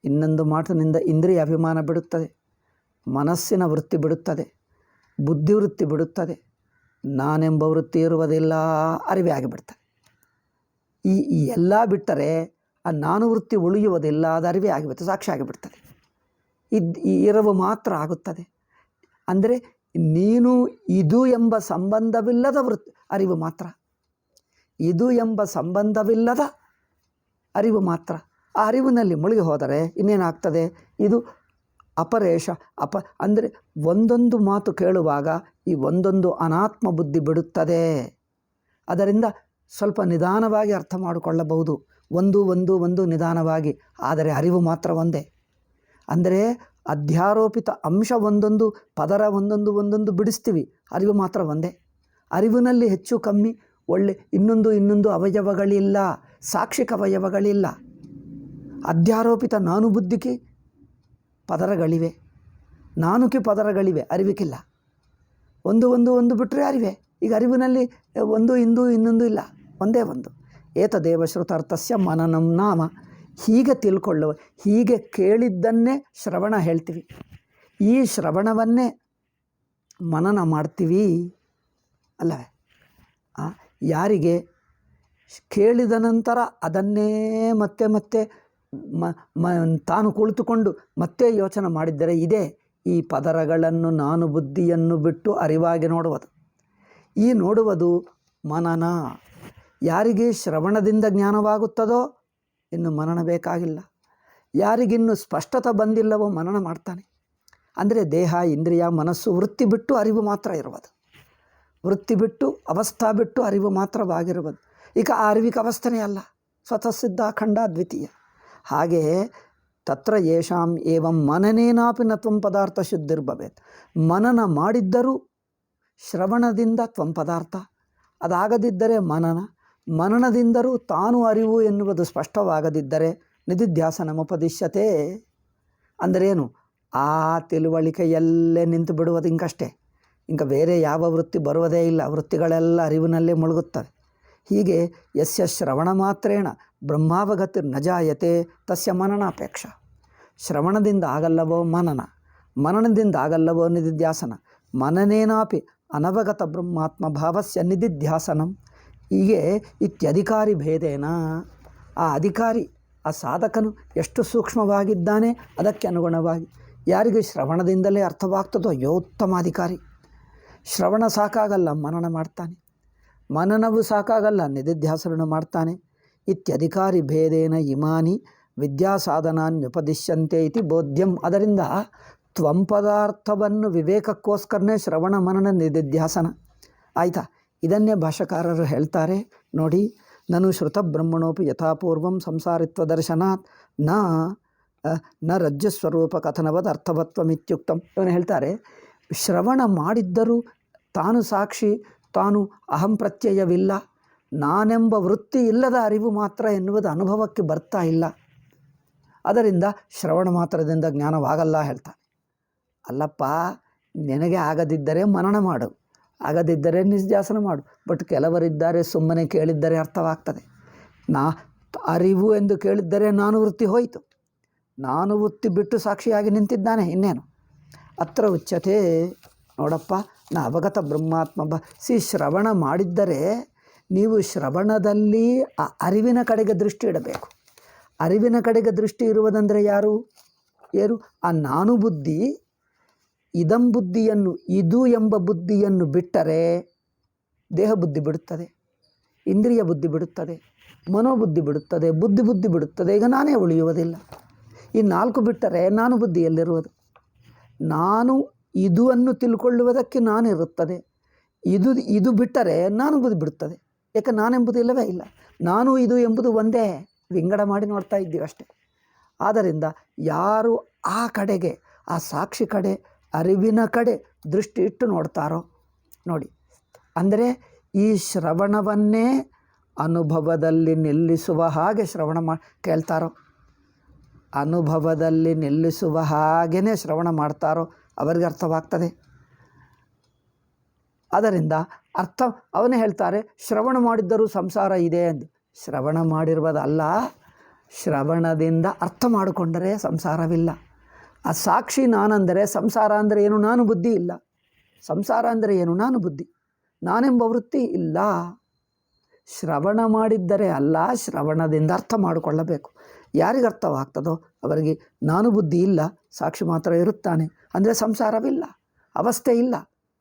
ಇನ್ನೊಂದು ಮಾತಿನಿಂದ ಇಂದ್ರಿಯ ಅಭಿಮಾನ ಬಿಡುತ್ತದೆ, ಮನಸ್ಸಿನ ವೃತ್ತಿ ಬಿಡುತ್ತದೆ, ಬುದ್ಧಿವೃತ್ತಿ ಬಿಡುತ್ತದೆ, ನಾನೆಂಬ ವೃತ್ತಿ ಇರುವುದಿಲ್ಲ, ಅರಿವೆ ಆಗಿಬಿಡ್ತದೆ. ಈ ಎಲ್ಲ ಬಿಟ್ಟರೆ ಆ ನಾನು ವೃತ್ತಿ ಉಳಿಯುವುದಿಲ್ಲ, ಅದು ಅರಿವೆ ಆಗಿಬಿಡ್ತದೆ, ಸಾಕ್ಷಿ ಆಗಿಬಿಡ್ತದೆ. ಈ ಎರವು ಮಾತ್ರ ಆಗುತ್ತದೆ. ಅಂದರೆ ನೀನು ಇದು ಎಂಬ ಸಂಬಂಧವಿಲ್ಲದ ಅರಿವು ಮಾತ್ರ. ಇದು ಎಂಬ ಸಂಬಂಧವಿಲ್ಲದ ಅರಿವು ಮಾತ್ರ. ಆ ಅರಿವಿನಲ್ಲಿ ಮುಳುಗಿ ಹೋದರೆ ಇನ್ನೇನಾಗ್ತದೆ? ಇದು ಅಪರೇಶ ಅಂದರೆ ಒಂದೊಂದು ಮಾತು ಕೇಳುವಾಗ ಈ ಒಂದೊಂದು ಅನಾತ್ಮ ಬುದ್ಧಿ ಬಿಡುತ್ತದೆ. ಅದರಿಂದ ಸ್ವಲ್ಪ ನಿಧಾನವಾಗಿ ಅರ್ಥ ಮಾಡಿಕೊಳ್ಳಬಹುದು, ಒಂದು ನಿಧಾನವಾಗಿ. ಆದರೆ ಅರಿವು ಮಾತ್ರ ಒಂದೇ. ಅಂದರೆ ಅಧ್ಯಾರೋಪಿತ ಅಂಶ ಒಂದೊಂದು ಪದರ ಒಂದೊಂದು ಬಿಡಿಸ್ತೀವಿ, ಅರಿವು ಮಾತ್ರ ಒಂದೇ. ಅರಿವಿನಲ್ಲಿ ಹೆಚ್ಚು ಕಮ್ಮಿ ಒಳ್ಳೆ ಇನ್ನೊಂದು ಅವಯವಗಳಿಲ್ಲ, ಸಾಕ್ಷಿಕ ಅವಯವಗಳಿಲ್ಲ. ಅಧ್ಯಾರೋಪಿತ ನಾನು ಬುದ್ಧಿಗೆ ಪದರಗಳಿವೆ, ನಾನುಕಿ ಪದರಗಳಿವೆ, ಅರಿವಿಕಿಲ್ಲ. ಒಂದು ಬಿಟ್ಟರೆ ಅರಿವೆ. ಈಗ ಅರಿವಿನಲ್ಲಿ ಇನ್ನೊಂದು ಇಲ್ಲ, ಒಂದೇ ಒಂದು. ಏತದೇವ ಶ್ರುತಾರ್ಥಸ್ಯ ಮನನಂ ನಾಮ. ಹೀಗೆ ತಿಳ್ಕೊಳ್ಳುವ, ಹೀಗೆ ಕೇಳಿದ್ದನ್ನೇ ಶ್ರವಣ ಹೇಳ್ತೀವಿ. ಈ ಶ್ರವಣವನ್ನೇ ಮನನ ಮಾಡ್ತೀವಿ ಅಲ್ಲವೇ? ಯಾರಿಗೆ ಕೇಳಿದ ನಂತರ ಅದನ್ನೇ ಮತ್ತೆ ತಾನು ಕುಳಿತುಕೊಂಡು ಮತ್ತೆ ಯೋಚನೆ ಮಾಡಿದ್ದರೆ ಇದೇ ಈ ಪದರಗಳನ್ನು ನಾನು ಬುದ್ಧಿಯನ್ನು ಬಿಟ್ಟು ಅರಿವಾಗಿ ನೋಡುವುದು. ಈ ನೋಡುವುದು ಮನನ. ಯಾರಿಗೆ ಶ್ರವಣದಿಂದ ಜ್ಞಾನವಾಗುತ್ತದೋ ಇನ್ನು ಮನನ ಬೇಕಾಗಿಲ್ಲ. ಯಾರಿಗಿನ್ನು ಸ್ಪಷ್ಟತೆ ಬಂದಿಲ್ಲವೋ ಮನನ ಮಾಡ್ತಾನೆ. ಅಂದರೆ ದೇಹ, ಇಂದ್ರಿಯ, ಮನಸ್ಸು ವೃತ್ತಿ ಬಿಟ್ಟು ಅರಿವು ಮಾತ್ರ ಇರುವುದು. ವೃತ್ತಿ ಬಿಟ್ಟು ಅವಸ್ಥಾ ಬಿಟ್ಟು ಅರಿವು ಮಾತ್ರವಾಗಿರುವುದು. ಈಗ ಆ ಅರಿವಿಗೆ ಅವಸ್ಥೆನೇ ಅಲ್ಲ, ಸ್ವತಃ ಸಿದ್ಧ ಅಖಂಡ ದ್ವಿತೀಯ. ಹಾಗೆ ತತ್ರ ಯೇಷಾಂ ಏವಂ ಮನನೇನಾಪಿ ನ ತ್ವಂ ಪದಾರ್ಥ ಶುದ್ಧಿರ್ಭವೇತ್. ಮನನ ಮಾಡಿದ್ದರೂ ಶ್ರವಣದಿಂದ ತ್ವಂ ಪದಾರ್ಥ, ಅದಾಗದಿದ್ದರೆ ಮನನದಿಂದರೂ ತಾನು ಅರಿವು ಎನ್ನುವುದು ಸ್ಪಷ್ಟವಾಗದಿದ್ದರೆ ನಿಧಿಧ್ಯಾಸನಮುಪದಿಶ್ಯತೆ. ಅಂದರೇನು? ಆ ತಿಳುವಳಿಕೆಯಲ್ಲೇ ನಿಂತು ಬಿಡುವುದು, ಇಂಕಷ್ಟೇ. ಇಂಕ ಬೇರೆ ಯಾವ ವೃತ್ತಿ ಬರುವುದೇ ಇಲ್ಲ. ವೃತ್ತಿಗಳೆಲ್ಲ ಅರಿವಿನಲ್ಲೇ ಮುಳುಗುತ್ತವೆ. ಹೀಗೆ ಯಸ್ಯ ಶ್ರವಣ ಮಾತ್ರೇಣ ಬ್ರಹ್ಮಾವಗತಿರ್ ನ ಜಾಯತೆ ತಸ್ಯ ಮನನಾಪೇಕ್ಷ. ಶ್ರವಣದಿಂದ ಆಗಲ್ಲವೋ ಮನನದಿಂದ ಆಗಲ್ಲವೋ ನಿಧಿಧ್ಯಾಸನ. ಮನನೇನಾಪಿ ಅನವಗತ ಬ್ರಹ್ಮಾತ್ಮ ಭಾವಸ್ಯ ನಿಧಿಧ್ಯಾಸನಂ. ಹೀಗೆ ಇತ್ಯಧಿಕಾರಿ ಭೇದೇನ. ಆ ಅಧಿಕಾರಿ, ಆ ಸಾಧಕನು ಎಷ್ಟು ಸೂಕ್ಷ್ಮವಾಗಿದ್ದಾನೆ ಅದಕ್ಕೆ ಅನುಗುಣವಾಗಿ ಯಾರಿಗೆ ಶ್ರವಣದಿಂದಲೇ ಅರ್ಥವಾಗ್ತದೋ ಯೋತ್ತಮ ಅಧಿಕಾರಿ. ಶ್ರವಣ ಸಾಕಾಗಲ್ಲ, ಮನನ ಮಾಡ್ತಾನೆ. ಮನನವು ಸಾಕಾಗಲ್ಲ, ನಿಧಿಧ್ಯಾಸನ ಮಾಡ್ತಾನೆ. ಇತ್ಯಧಿಕಾರಿ ಭೇದೇನ ಇಮಾನಿ ವಿದ್ಯಾಸಾಧನಾನ್ಯುಪದಿಶ್ಯಂತೆ ಇತಿ ಬೋಧ್ಯಂ. ಅದರಿಂದ ತ್ವಂ ಪದಾರ್ಥವನ್ನು ವಿವೇಕಕ್ಕೋಸ್ಕರನೇ ಶ್ರವಣ ಮನನ ನಿಧಿಧ್ಯಾಸನ. ಆಯಿತಾ? ಇದನ್ನೇ ಭಾಷಾಕಾರರು ಹೇಳ್ತಾರೆ ನೋಡಿ. ನನು ಶ್ರುತ ಬ್ರಹ್ಮಣೋಪಿ ಯಥಾಪೂರ್ವಂ ಸಂಸಾರಿತ್ವ ದರ್ಶನಾತ್ ನ ರಜ್ಜಸ್ವರೂಪ ಕಥನವದ್ ಅರ್ಥವತ್ವಮಿತ್ಯುಕ್ತಂ. ಇವನು ಹೇಳ್ತಾರೆ, ಶ್ರವಣ ಮಾಡಿದ್ದರೂ ತಾನು ಸಾಕ್ಷಿ, ತಾನು ಅಹಂ ಪ್ರತ್ಯಯವಿಲ್ಲ, ನಾನೆಂಬ ವೃತ್ತಿ ಇಲ್ಲದ ಅರಿವು ಮಾತ್ರ ಎನ್ನುವುದು ಅನುಭವಕ್ಕೆ ಬರ್ತಾ ಇಲ್ಲ. ಅದರಿಂದ ಶ್ರವಣ ಮಾತ್ರದಿಂದ ಜ್ಞಾನವಾಗಲ್ಲ ಹೇಳ್ತಾನೆ. ಅಲ್ಲಪ್ಪ, ನಿನಗೆ ಆಗದಿದ್ದರೆ ಮನನ ಮಾಡು, ಆಗದಿದ್ದರೆ ನಿಧಿಧ್ಯಾಸನ ಮಾಡು. ಬಟ್ ಕೆಲವರಿದ್ದಾರೆ ಸುಮ್ಮನೆ ಕೇಳಿದ್ದರೆ ಅರ್ಥವಾಗ್ತದೆ. ಅರಿವು ಎಂದು ಕೇಳಿದ್ದರೆ ನಾನು ವೃತ್ತಿ ಹೋಯಿತು, ನಾನು ವೃತ್ತಿ ಬಿಟ್ಟು ಸಾಕ್ಷಿಯಾಗಿ ನಿಂತಿದ್ದಾನೆ, ಇನ್ನೇನು. ಅತ್ರ ಉಚ್ಯತೆ. ನೋಡಪ್ಪ, ನಾ ಅವಗತ ಬ್ರಹ್ಮಾತ್ಮ ಶ್ರವಣ ಮಾಡಿದ್ದರೆ ನೀವು ಶ್ರವಣದಲ್ಲಿ ಆ ಅರಿವಿನ ಕಡೆಗೆ ದೃಷ್ಟಿ ಇಡಬೇಕು. ಅರಿವಿನ ಕಡೆಗೆ ದೃಷ್ಟಿ ಇರುವುದಂದರೆ ಯಾರು? ಆ ನಾನು ಬುದ್ಧಿ ಇದಂ ಬುದ್ಧಿಯನ್ನು, ಇದು ಎಂಬ ಬುದ್ಧಿಯನ್ನು ಬಿಟ್ಟರೆ ದೇಹ ಬುದ್ಧಿ ಬಿಡುತ್ತದೆ. ಇಂದ್ರಿಯ ಬುದ್ಧಿ ಬಿಡುತ್ತದೆ, ಮನೋಬುದ್ಧಿ ಬಿಡುತ್ತದೆ, ಬುದ್ಧಿ ಬಿಡುತ್ತದೆ. ಈಗ ನಾನೇ ಉಳಿಯುವುದಿಲ್ಲ. ಈ 4 ಬಿಟ್ಟರೆ ನಾನು ಬುದ್ಧಿಯಲ್ಲಿರುವುದು. ನಾನು ಇದು ಅನ್ನು ತಿಳ್ಕೊಳ್ಳುವುದಕ್ಕೆ ನಾನಿರುತ್ತದೆ. ಇದು ಬಿಟ್ಟರೆ ನಾನು ಬುದ್ಧಿ ಬಿಡುತ್ತದೆ. ಯಾಕೆ ನಾನೆಂಬುದು ಇಲ್ಲವೇ ಇಲ್ಲ. ನಾನು ಇದು ಎಂಬುದು ಒಂದೇ, ವಿಂಗಡ ಮಾಡಿ ನೋಡ್ತಾ ಇದ್ದೀವಿ ಅಷ್ಟೇ. ಆದ್ದರಿಂದ ಯಾರು ಆ ಕಡೆಗೆ, ಆ ಸಾಕ್ಷಿ ಕಡೆ, ಅರಿವಿನ ಕಡೆ ದೃಷ್ಟಿ ಇಟ್ಟು ನೋಡ್ತಾರೋ ನೋಡಿ, ಅಂದರೆ ಈ ಶ್ರವಣವನ್ನೇ ಅನುಭವದಲ್ಲಿ ನಿಲ್ಲಿಸುವ ಹಾಗೆ ಶ್ರವಣ ಕೇಳ್ತಾರೋ, ಅನುಭವದಲ್ಲಿ ನಿಲ್ಲಿಸುವ ಹಾಗೆಯೇ ಶ್ರವಣ ಮಾಡ್ತಾರೋ ಅವರಿಗೆ ಅರ್ಥವಾಗ್ತದೆ. ಅದರಿಂದ ಅವನೇ ಹೇಳ್ತಾರೆ, ಶ್ರವಣ ಮಾಡಿದ್ದರೂ ಸಂಸಾರ ಇದೆ ಎಂದು. ಶ್ರವಣ ಮಾಡಿರುವುದಲ್ಲ, ಶ್ರವಣದಿಂದ ಅರ್ಥ ಮಾಡಿಕೊಂಡರೆ ಸಂಸಾರವಿಲ್ಲ. ಆ ಸಾಕ್ಷಿ ನಾನೆಂದರೆ ಸಂಸಾರ ಅಂದರೆ ಏನು, ನಾನು ಬುದ್ಧಿ ಇಲ್ಲ. ಸಂಸಾರ ಅಂದರೆ ಏನು, ನಾನು ಬುದ್ಧಿ, ನಾನೆಂಬ ವೃತ್ತಿ ಇಲ್ಲ. ಶ್ರವಣ ಮಾಡಿದ್ದರೆ ಅಲ್ಲ, ಶ್ರವಣದಿಂದ ಅರ್ಥ ಮಾಡಿಕೊಳ್ಳಬೇಕು. ಯಾರಿಗೆ ಅರ್ಥವಾಗ್ತದೋ ಅವರಿಗೆ ನಾನು ಬುದ್ಧಿ ಇಲ್ಲ, ಸಾಕ್ಷಿ ಮಾತ್ರ ಇರುತ್ತಾನೆ ಅಂದರೆ ಸಂಸಾರವಿಲ್ಲ, ಅವಸ್ಥೆ ಇಲ್ಲ,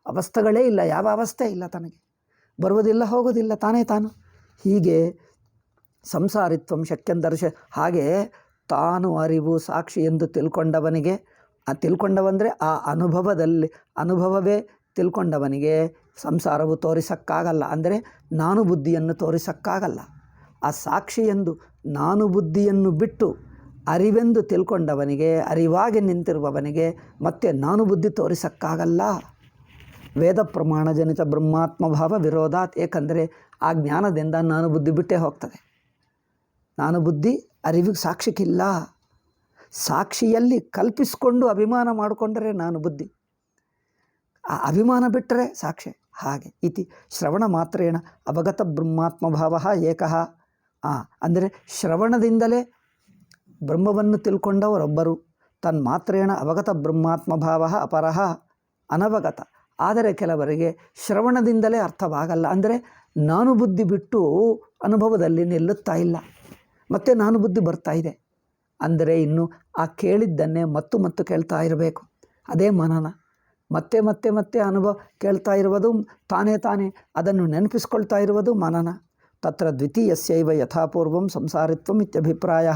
ಅವಸ್ಥೆಗಳೇ ಇಲ್ಲ, ಯಾವ ಅವಸ್ಥೆ ಇಲ್ಲ, ತನಗೆ ಬರುವುದಿಲ್ಲ ಹೋಗೋದಿಲ್ಲ, ತಾನೇ ತಾನು. ಹೀಗೆ ಸಂಸಾರಿತ್ವಂ ಶಕ್ಯಂದರ್ಶ. ಹಾಗೆ ತಾನು ಅರಿವು ಸಾಕ್ಷಿ ಎಂದು ತಿಳ್ಕೊಂಡವನಿಗೆ, ಆ ತಿಳ್ಕೊಂಡವಂದರೆ ಆ ಅನುಭವವೇ ತಿಳ್ಕೊಂಡವನಿಗೆ ಸಂಸಾರವು ತೋರಿಸೋಕ್ಕಾಗಲ್ಲ, ಅಂದರೆ ನಾನು ಬುದ್ಧಿಯನ್ನು ತೋರಿಸೋಕ್ಕಾಗಲ್ಲ. ಆ ಸಾಕ್ಷಿ ಎಂದು ನಾನು ಬುದ್ಧಿಯನ್ನು ಬಿಟ್ಟು ಅರಿವೆಂದು ತಿಳ್ಕೊಂಡವನಿಗೆ, ಅರಿವಾಗಿ ನಿಂತಿರುವವನಿಗೆ ಮತ್ತೆ ನಾನು ಬುದ್ಧಿ ತೋರಿಸೋಕ್ಕಾಗಲ್ಲ. ವೇದ ಪ್ರಮಾಣ ಜನಿತ ಬ್ರಹ್ಮಾತ್ಮ ಭಾವ ವಿರೋಧಾತ್. ಏಕೆಂದರೆ ಆ ಜ್ಞಾನದಿಂದ ನಾನು ಬುದ್ಧಿ ಬಿಟ್ಟೇ ಹೋಗ್ತದೆ. ನಾನು ಬುದ್ಧಿ ಅರಿವಿಗೆ ಸಾಕ್ಷಿಗಿಲ್ಲ. ಸಾಕ್ಷಿಯಲ್ಲಿ ಕಲ್ಪಿಸಿಕೊಂಡು ಅಭಿಮಾನ ಮಾಡಿಕೊಂಡರೆ ನಾನು ಬುದ್ಧಿ, ಆ ಅಭಿಮಾನ ಬಿಟ್ಟರೆ ಸಾಕ್ಷಿ. ಹಾಗೆ ಇತಿ ಶ್ರವಣ ಮಾತ್ರೇಣ ಅವಗತ ಬ್ರಹ್ಮಾತ್ಮ ಭಾವ ಏಕಃ. ಅಂದರೆ ಶ್ರವಣದಿಂದಲೇ ಬ್ರಹ್ಮವನ್ನು ತಿಳ್ಕೊಂಡವರೊಬ್ಬರು. ತನ್ಮಾತ್ರೇಣ ಅವಗತ ಬ್ರಹ್ಮಾತ್ಮ ಭಾವ ಅಪರಃ ಅನವಗತ. ಆದರೆ ಕೆಲವರಿಗೆ ಶ್ರವಣದಿಂದಲೇ ಅರ್ಥವಾಗಲ್ಲ, ಅಂದರೆ ನಾನು ಬುದ್ಧಿ ಬಿಟ್ಟು ಅನುಭವದಲ್ಲಿ ನಿಲ್ಲುತ್ತಾ ಇಲ್ಲ, ಮತ್ತು ನಾನು ಬುದ್ಧಿ ಬರ್ತಾ ಇದೆ. ಅಂದರೆ ಇನ್ನು ಆ ಕೇಳಿದ್ದನ್ನೇ ಮತ್ತು ಕೇಳ್ತಾ ಇರಬೇಕು. ಅದೇ ಮನನ. ಮತ್ತೆ ಅನುಭವ ಕೇಳ್ತಾ ಇರುವುದು ತಾನೇ ಅದನ್ನು ನೆನಪಿಸ್ಕೊಳ್ತಾ ಇರುವುದು ಮನನ. ತತ್ರ ದ್ವಿತೀಯಸ್ಯೈವ ಯಥಾಪೂರ್ವಂ ಸಂಸಾರಿತ್ವಂ ಇತ್ಯಭಿಪ್ರಾಯ.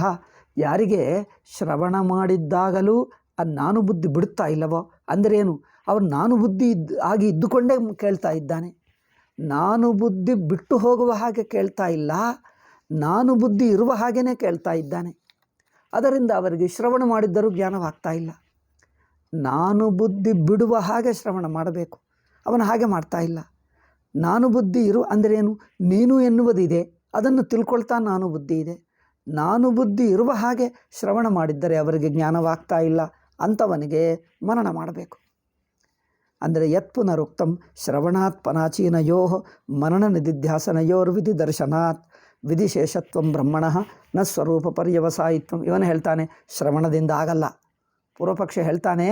ಯಾರಿಗೆ ಶ್ರವಣ ಮಾಡಿದ್ದಾಗಲೂ ಅದು ನಾನು ಬುದ್ಧಿ ಬಿಡುತ್ತಾ ಇಲ್ಲವೋ, ಅಂದರೇನು, ಅವನು ನಾನು ಬುದ್ಧಿ ಆಗಿ ಇದ್ದುಕೊಂಡೇ ಕೇಳ್ತಾ ಇದ್ದಾನೆ. ನಾನು ಬುದ್ಧಿ ಬಿಟ್ಟು ಹೋಗುವ ಹಾಗೆ ಕೇಳ್ತಾ ಇಲ್ಲ, ನಾನು ಬುದ್ಧಿ ಇರುವ ಹಾಗೇ ಕೇಳ್ತಾ ಇದ್ದಾನೆ. ಅದರಿಂದ ಅವರಿಗೆ ಶ್ರವಣ ಮಾಡಿದ್ದರೂ ಜ್ಞಾನವಾಗ್ತಾ ಇಲ್ಲ. ನಾನು ಬುದ್ಧಿ ಬಿಡುವ ಹಾಗೆ ಶ್ರವಣ ಮಾಡಬೇಕು, ಅವನು ಹಾಗೆ ಮಾಡ್ತಾ ಇಲ್ಲ. ನಾನು ಬುದ್ಧಿ ಅಂದರೇನು, ನೀನು ಎನ್ನುವುದಿದೆ, ಅದನ್ನು ತಿಳ್ಕೊಳ್ತಾ ನಾನು ಬುದ್ಧಿ ಇದೆ. ನಾನು ಬುದ್ಧಿ ಇರುವ ಹಾಗೆ ಶ್ರವಣ ಮಾಡಿದ್ದರೆ ಅವರಿಗೆ ಜ್ಞಾನವಾಗ್ತಾ ಇಲ್ಲ. ಅಂಥವನಿಗೆ ಮನನ ಮಾಡಬೇಕು. ಅಂದರೆ ಯತ್ ಪುನರುಕ್ತಂ ಶ್ರವಣಾತ್ ಪನಾಚೀನಯೋ ಮನನ ನಿಧಿಧ್ಯಾಸನಯೋರ್ವಿಧಿ ದರ್ಶನಾತ್ ವಿಧಿಶೇಷತ್ವಂ ಬ್ರಹ್ಮಣಃ ನ ಸ್ವರೂಪ ಪರ್ಯವಸಾಯಿತ್ವಂ. ಇವನು ಹೇಳ್ತಾನೆ ಶ್ರವಣದಿಂದ ಆಗಲ್ಲ. ಪೂರ್ವಪಕ್ಷ ಹೇಳ್ತಾನೆ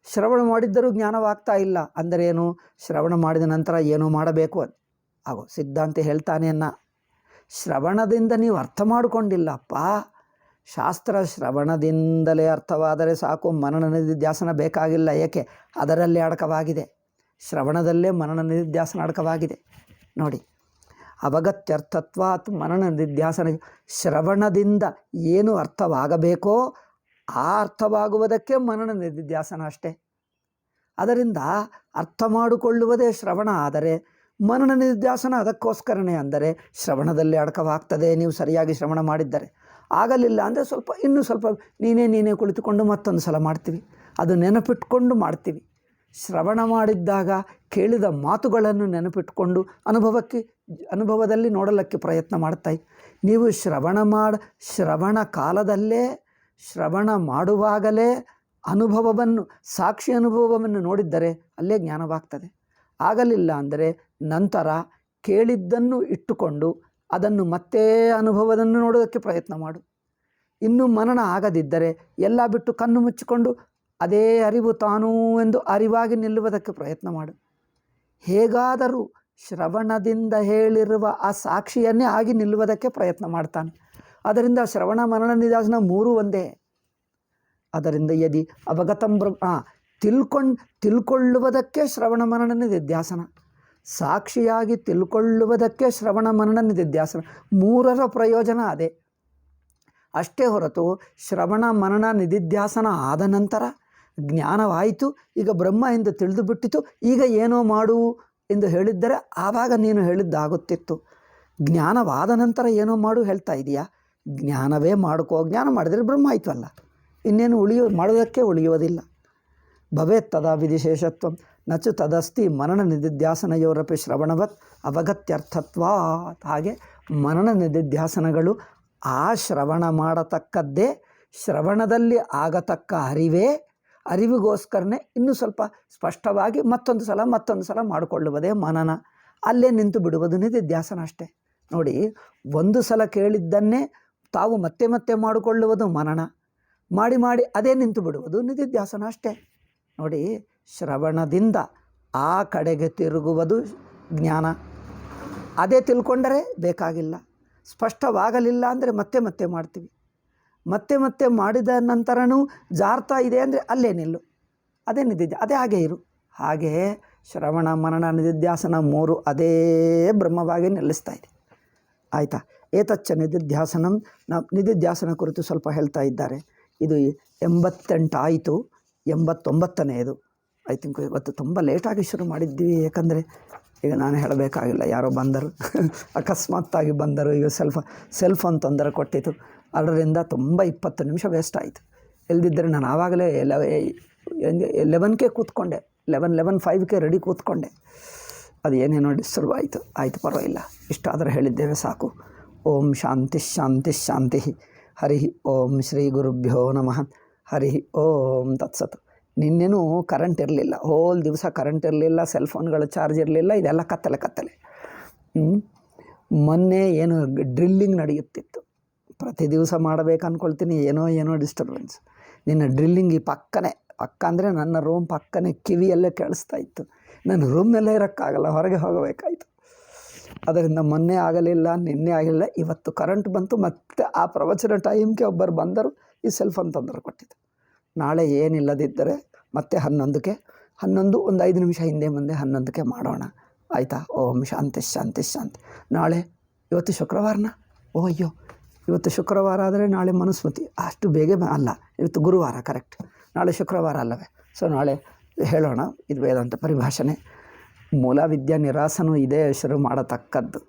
ಶ್ರವಣ ಮಾಡಿದ್ದರೂ ಜ್ಞಾನವಾಗ್ತಾ ಇಲ್ಲ, ಅಂದರೇನು, ಶ್ರವಣ ಮಾಡಿದ ನಂತರ ಏನೋ ಮಾಡಬೇಕು ಆಗೋ. ಸಿದ್ಧಾಂತ ಹೇಳ್ತಾನೆ ಶ್ರವಣದಿಂದ ನೀವು ಅರ್ಥ ಮಾಡಿಕೊಂಡಿಲ್ಲಪ್ಪ. ಶಾಸ್ತ್ರ ಶ್ರವಣದಿಂದಲೇ ಅರ್ಥವಾದರೆ ಸಾಕು, ಮನನ ನಿಧಿಧ್ಯಾಸನ ಬೇಕಾಗಿಲ್ಲ. ಏಕೆ, ಅದರಲ್ಲೇ ಅಡಕವಾಗಿದೆ. ಶ್ರವಣದಲ್ಲೇ ಮನನ ನಿಧಿಧ್ಯಾಸನ ಅಡಕವಾಗಿದೆ ನೋಡಿ. ಅವಗತ್ಯರ್ಥತ್ವಾತ್ ಮನನ ನಿಧಿಧ್ಯಾಸನ. ಶ್ರವಣದಿಂದ ಏನು ಅರ್ಥವಾಗಬೇಕೋ ಆ ಅರ್ಥವಾಗುವುದಕ್ಕೆ ಮನನ ನಿಧಿಧ್ಯಾಸನ ಅಷ್ಟೇ. ಅದರಿಂದ ಅರ್ಥ ಮಾಡಿಕೊಳ್ಳುವುದೇ ಶ್ರವಣ. ಆದರೆ ಮನನ ನಿಧಿಧ್ಯಾಸನ ಅದಕ್ಕೋಸ್ಕರನೇ. ಅಂದರೆ ಶ್ರವಣದಲ್ಲಿ ಅಡಕವಾಗ್ತದೆ ನೀವು ಸರಿಯಾಗಿ ಶ್ರವಣ ಮಾಡಿದ್ದರೆ. ಆಗಲಿಲ್ಲ ಅಂದರೆ ಇನ್ನೂ ಸ್ವಲ್ಪ ನೀನೇ ಕುಳಿತುಕೊಂಡು ಮತ್ತೊಂದು ಸಲ ಮಾಡ್ತೀವಿ, ಅದು ನೆನಪಿಟ್ಕೊಂಡು ಮಾಡ್ತೀವಿ. ಶ್ರವಣ ಮಾಡಿದ್ದಾಗ ಕೇಳಿದ ಮಾತುಗಳನ್ನು ನೆನಪಿಟ್ಕೊಂಡು ಅನುಭವದಲ್ಲಿ ನೋಡಲಿಕ್ಕೆ ಪ್ರಯತ್ನ ಮಾಡ್ತಾಯಿ. ನೀವು ಶ್ರವಣ ಕಾಲದಲ್ಲೇ, ಶ್ರವಣ ಮಾಡುವಾಗಲೇ ಸಾಕ್ಷಿ ಅನುಭವವನ್ನು ನೋಡಿದ್ದರೆ ಅಲ್ಲೇ ಜ್ಞಾನವಾಗ್ತದೆ. ಆಗಲಿಲ್ಲ ಅಂದರೆ ನಂತರ ಕೇಳಿದ್ದನ್ನು ಇಟ್ಟುಕೊಂಡು ಅದನ್ನು ಮತ್ತೆ ಅನುಭವವನ್ನು ನೋಡೋದಕ್ಕೆ ಪ್ರಯತ್ನ ಮಾಡು. ಇನ್ನೂ ಮನನ ಆಗದಿದ್ದರೆ ಎಲ್ಲ ಬಿಟ್ಟು ಕಣ್ಣು ಮುಚ್ಚಿಕೊಂಡು ಅದೇ ಅರಿವು ತಾನೂ ಎಂದು ಅರಿವಾಗಿ ನಿಲ್ಲುವುದಕ್ಕೆ ಪ್ರಯತ್ನ ಮಾಡು. ಹೇಗಾದರೂ ಶ್ರವಣದಿಂದ ಹೇಳಿರುವ ಆ ಸಾಕ್ಷಿಯನ್ನೇ ಆಗಿ ನಿಲ್ಲುವುದಕ್ಕೆ ಪ್ರಯತ್ನ ಮಾಡ್ತಾನೆ. ಅದರಿಂದ ಶ್ರವಣ ಮನನ ನಿಧಾನ ಮೂರೂ ಒಂದೇ. ಅದರಿಂದ ಯದಿ ಅವಗತಂ ತಿಳ್ಕೊಳ್ಳುವುದಕ್ಕೆ ಶ್ರವಣ ಮನನ ನಿಧ್ಯಾಸನ, ಸಾಕ್ಷಿಯಾಗಿ ತಿಳ್ಕೊಳ್ಳುವುದಕ್ಕೆ ಶ್ರವಣ ಮನನ ನಿಧಿಧ್ಯಾಸನ, ಮೂರರ ಪ್ರಯೋಜನ ಅದೇ. ಅಷ್ಟೇ ಹೊರತು ಶ್ರವಣ ಮನನ ನಿಧಿಧ್ಯಾಸನ ಆದ ನಂತರ ಜ್ಞಾನವಾಯಿತು, ಈಗ ಬ್ರಹ್ಮ ಎಂದು ತಿಳಿದು ಬಿಟ್ಟಿತು, ಈಗ ಏನೋ ಮಾಡು ಎಂದು ಹೇಳಿದ್ದರೆ ಆವಾಗ ನೀನು ಹೇಳಿದ್ದಾಗುತ್ತಿತ್ತು. ಜ್ಞಾನವಾದ ನಂತರ ಏನೋ ಮಾಡು ಹೇಳ್ತಾ ಇದೆಯಾ? ಜ್ಞಾನವೇ ಮಾಡ್ಕೋ, ಜ್ಞಾನ ಮಾಡಿದರೆ ಬ್ರಹ್ಮ ಆಯ್ತವಲ್ಲ, ಇನ್ನೇನು ಮಾಡೋದಕ್ಕೆ ಉಳಿಯೋದಿಲ್ಲ. ಭವೇತ್ ತದಾ ವಿಧಿಶೇಷತ್ವ ನಚು ತದಸ್ತಿ ಮನನ ನಿಧಿಧ್ಯಾಸನಯೋರಪಿ ಶ್ರವಣವತ್ ಅವಗತ್ಯರ್ಥತ್ವಾತ್. ಹಾಗೆ ಮನನ ನಿಧಿಧ್ಯಾಸನಗಳು ಆ ಶ್ರವಣ ಮಾಡತಕ್ಕದ್ದೇ, ಶ್ರವಣದಲ್ಲಿ ಆಗತಕ್ಕ ಅರಿವಿಗೋಸ್ಕರನೇ ಇನ್ನೂ ಸ್ವಲ್ಪ ಸ್ಪಷ್ಟವಾಗಿ ಮತ್ತೊಂದು ಸಲ ಮಾಡಿಕೊಳ್ಳುವುದೇ ಮನನ. ಅಲ್ಲೇ ನಿಂತು ಬಿಡುವುದು ನಿಧಿಧ್ಯಾಸನ ಅಷ್ಟೇ. ನೋಡಿ, ಒಂದು ಸಲ ಕೇಳಿದ್ದನ್ನೇ ತಾವು ಮತ್ತೆ ಮತ್ತೆ ಮಾಡಿಕೊಳ್ಳುವುದು ಮನನ, ಮಾಡಿ ಅದೇ ನಿಂತು ಬಿಡುವುದು ನಿಧಿಧ್ಯಾಸನ ಅಷ್ಟೇ. ನೋಡಿ, ಶ್ರವಣದಿಂದ ಆ ಕಡೆಗೆ ತಿರುಗುವುದು ಜ್ಞಾನ. ಅದೇ ತಿಳ್ಕೊಂಡರೆ ಬೇಕಾಗಿಲ್ಲ. ಸ್ಪಷ್ಟವಾಗಲಿಲ್ಲ ಅಂದರೆ ಮತ್ತೆ ಮತ್ತೆ ಮಾಡ್ತೀವಿ. ಮತ್ತೆ ಮಾಡಿದ ನಂತರನೂ ಜಾರ್ತಾ ಇದೆ ಅಂದರೆ ಅಲ್ಲೇ ನಿಲ್ಲು, ಅದೇ ಅದೇ ಹಾಗೆ ಇರು. ಹಾಗೆ ಶ್ರವಣ ಮನನ ನಿಧಿಧ್ಯಾಸನ ಮೂರು ಅದೇ ಬ್ರಹ್ಮವಾಗಿ ನಿಲ್ಲಿಸ್ತಾ ಇದೆ. ಆಯಿತಾ? ಏತಚ್ಚ ನಿಧಿಧ್ಯಾಸನಂ. ನಿಧಿಧ್ಯಾಸನ ಕುರಿತು ಸ್ವಲ್ಪ ಹೇಳ್ತಾ ಇದ್ದಾರೆ. ಇದು 88 ಆಯಿತು, 89ನೇದು. ಐ ಥಿಂಕ್ ಇವತ್ತು ತುಂಬ ಲೇಟಾಗಿ ಶುರು ಮಾಡಿದ್ವಿ. ಯಾಕಂದರೆ ಈಗ ನಾನು ಹೇಳಬೇಕಾಗಿಲ್ಲ, ಯಾರೋ ಬಂದರು ಅಕಸ್ಮಾತ್ತಾಗಿ ಬಂದರು. ಈಗ ಸೆಲ್ ಫೋನ್ ತೊಂದರೆ ಕೊಟ್ಟಿತು, ಅದರಿಂದ ತುಂಬ 20 ನಿಮಿಷ ವೇಸ್ಟ್ ಆಯಿತು. ಇಲ್ದಿದ್ದರೆ ನಾನು ಆವಾಗಲೇ 11ಕ್ಕೆ ಕೂತ್ಕೊಂಡೆ, 11:05ಕ್ಕೆ ರೆಡಿ ಕೂತ್ಕೊಂಡೆ. ಅದು ಏನೇನೋ ಡಿಸ್ಟರ್ಬ್ ಆಯಿತು ಪರವಾಗಿಲ್ಲ. ಇಷ್ಟಾದರೆ ಹೇಳಿದ್ದೇವೆ ಸಾಕು. ಓಂ ಶಾಂತಿ ಶಾಂತಿ ಶಾಂತಿ. ಹರಿ ಓಂ ಶ್ರೀ ಗುರುಭ್ಯೋ ನಮಃ. ಹರಿ ಓಂ ತತ್ಸತ್. ನಿನ್ನೆನೂ ಕರೆಂಟ್ ಇರಲಿಲ್ಲ, ಹೋಲ್ ದಿವಸ ಕರೆಂಟ್ ಇರಲಿಲ್ಲ, ಸೆಲ್ ಫೋನ್ಗಳು ಚಾರ್ಜ್ ಇರಲಿಲ್ಲ, ಇದೆಲ್ಲ ಕತ್ತಲೆ. ಮೊನ್ನೆ ಏನು ಡ್ರಿಲ್ಲಿಂಗ್ ನಡೆಯುತ್ತಿತ್ತು, ಪ್ರತಿ ದಿವಸ ಮಾಡಬೇಕು ಅಂದ್ಕೊಳ್ತೀನಿ, ಏನೋ ಡಿಸ್ಟರ್ಬೆನ್ಸ್. ನಿನ್ನ ಡ್ರಿಲ್ಲಿಂಗ್ ಈ ಪಕ್ಕ ಅಂದರೆ ನನ್ನ ರೂಮ್ ಪಕ್ಕನೇ ಕಿವಿಯಲ್ಲೇ ಕೇಳಿಸ್ತಾ ಇತ್ತು. ನಾನು ರೂಮ್ನಲ್ಲೇ ಇರೋಕ್ಕಾಗಲ್ಲ, ಹೊರಗೆ ಹೋಗಬೇಕಾಯಿತು. ಅದರಿಂದ ಮೊನ್ನೆ ಆಗಲಿಲ್ಲ, ನಿನ್ನೆ ಆಗಲಿಲ್ಲ, ಇವತ್ತು ಕರೆಂಟ್ ಬಂತು. ಮತ್ತು ಆ ಪ್ರವಚನ ಟೈಮ್ಗೆ ಒಬ್ಬರು ಬಂದರು, ಈ ಸೆಲ್ ಫೋನ್ ತೊಂದರೆ ಕೊಟ್ಟಿದ್ದು. ನಾಳೆ ಏನಿಲ್ಲದಿದ್ದರೆ ಮತ್ತೆ 11ಕ್ಕೆ, 11 ಒಂದು 5 ನಿಮಿಷ ಹಿಂದೆ ಮುಂದೆ 11ಕ್ಕೆ ಮಾಡೋಣ, ಆಯಿತಾ? ಓಂ ಶಾಂತಿ ಶಾಂತಿ ಶಾಂತಿ. ನಾಳೆ ಇವತ್ತು ಶುಕ್ರವಾರನ? ಅಯ್ಯೋ, ಇವತ್ತು ಶುಕ್ರವಾರ ಆದರೆ ನಾಳೆ ಮನುಸ್ಮೃತಿ, ಅಷ್ಟು ಬೇಗ ಅಲ್ಲ, ಇವತ್ತು ಗುರುವಾರ, ಕರೆಕ್ಟ್. ನಾಳೆ ಶುಕ್ರವಾರ ಅಲ್ಲವೇ? ಸೊ ನಾಳೆ ಹೇಳೋಣ. ಇದು ವೇದಾಂತ ಪರಿಭಾಷಣೆ. ಮೂಲ ವಿದ್ಯಾ ನಿರಾಸನೂ ಇದೆ, ಶುರು ಮಾಡತಕ್ಕದ್ದು.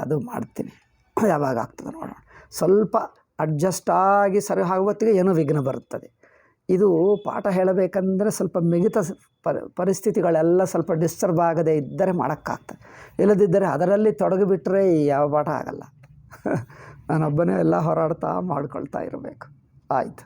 ಅದು ಮಾಡ್ತೀನಿ, ಯಾವಾಗ ಆಗ್ತದೆ ನೋಡೋಣ. ಸ್ವಲ್ಪ ಅಡ್ಜಸ್ಟ್ ಆಗಿ ಸರಿ ಆಗುವತ್ತಿಗೆ ಏನೋ ವಿಘ್ನ ಬರುತ್ತದೆ. ಇದು ಪಾಠ ಹೇಳಬೇಕಂದ್ರೆ ಸ್ವಲ್ಪ ಮಿಗತ ಪರಿಸ್ಥಿತಿಗಳೆಲ್ಲ ಸ್ವಲ್ಪ ಡಿಸ್ಟರ್ಬ್ ಆಗದೇ ಇದ್ದರೆ ಮಾಡೋಕ್ಕಾಗ್ತದೆ. ಇಲ್ಲದಿದ್ದರೆ ಅದರಲ್ಲಿ ತೊಡಗಿಬಿಟ್ರೆ ಯಾವ ಪಾಠ ಆಗಲ್ಲ. ನಾನೊಬ್ಬನೇ ಎಲ್ಲ ಹೋರಾಡ್ತಾ ಮಾಡ್ಕೊಳ್ತಾ ಇರಬೇಕು. ಆಯಿತು.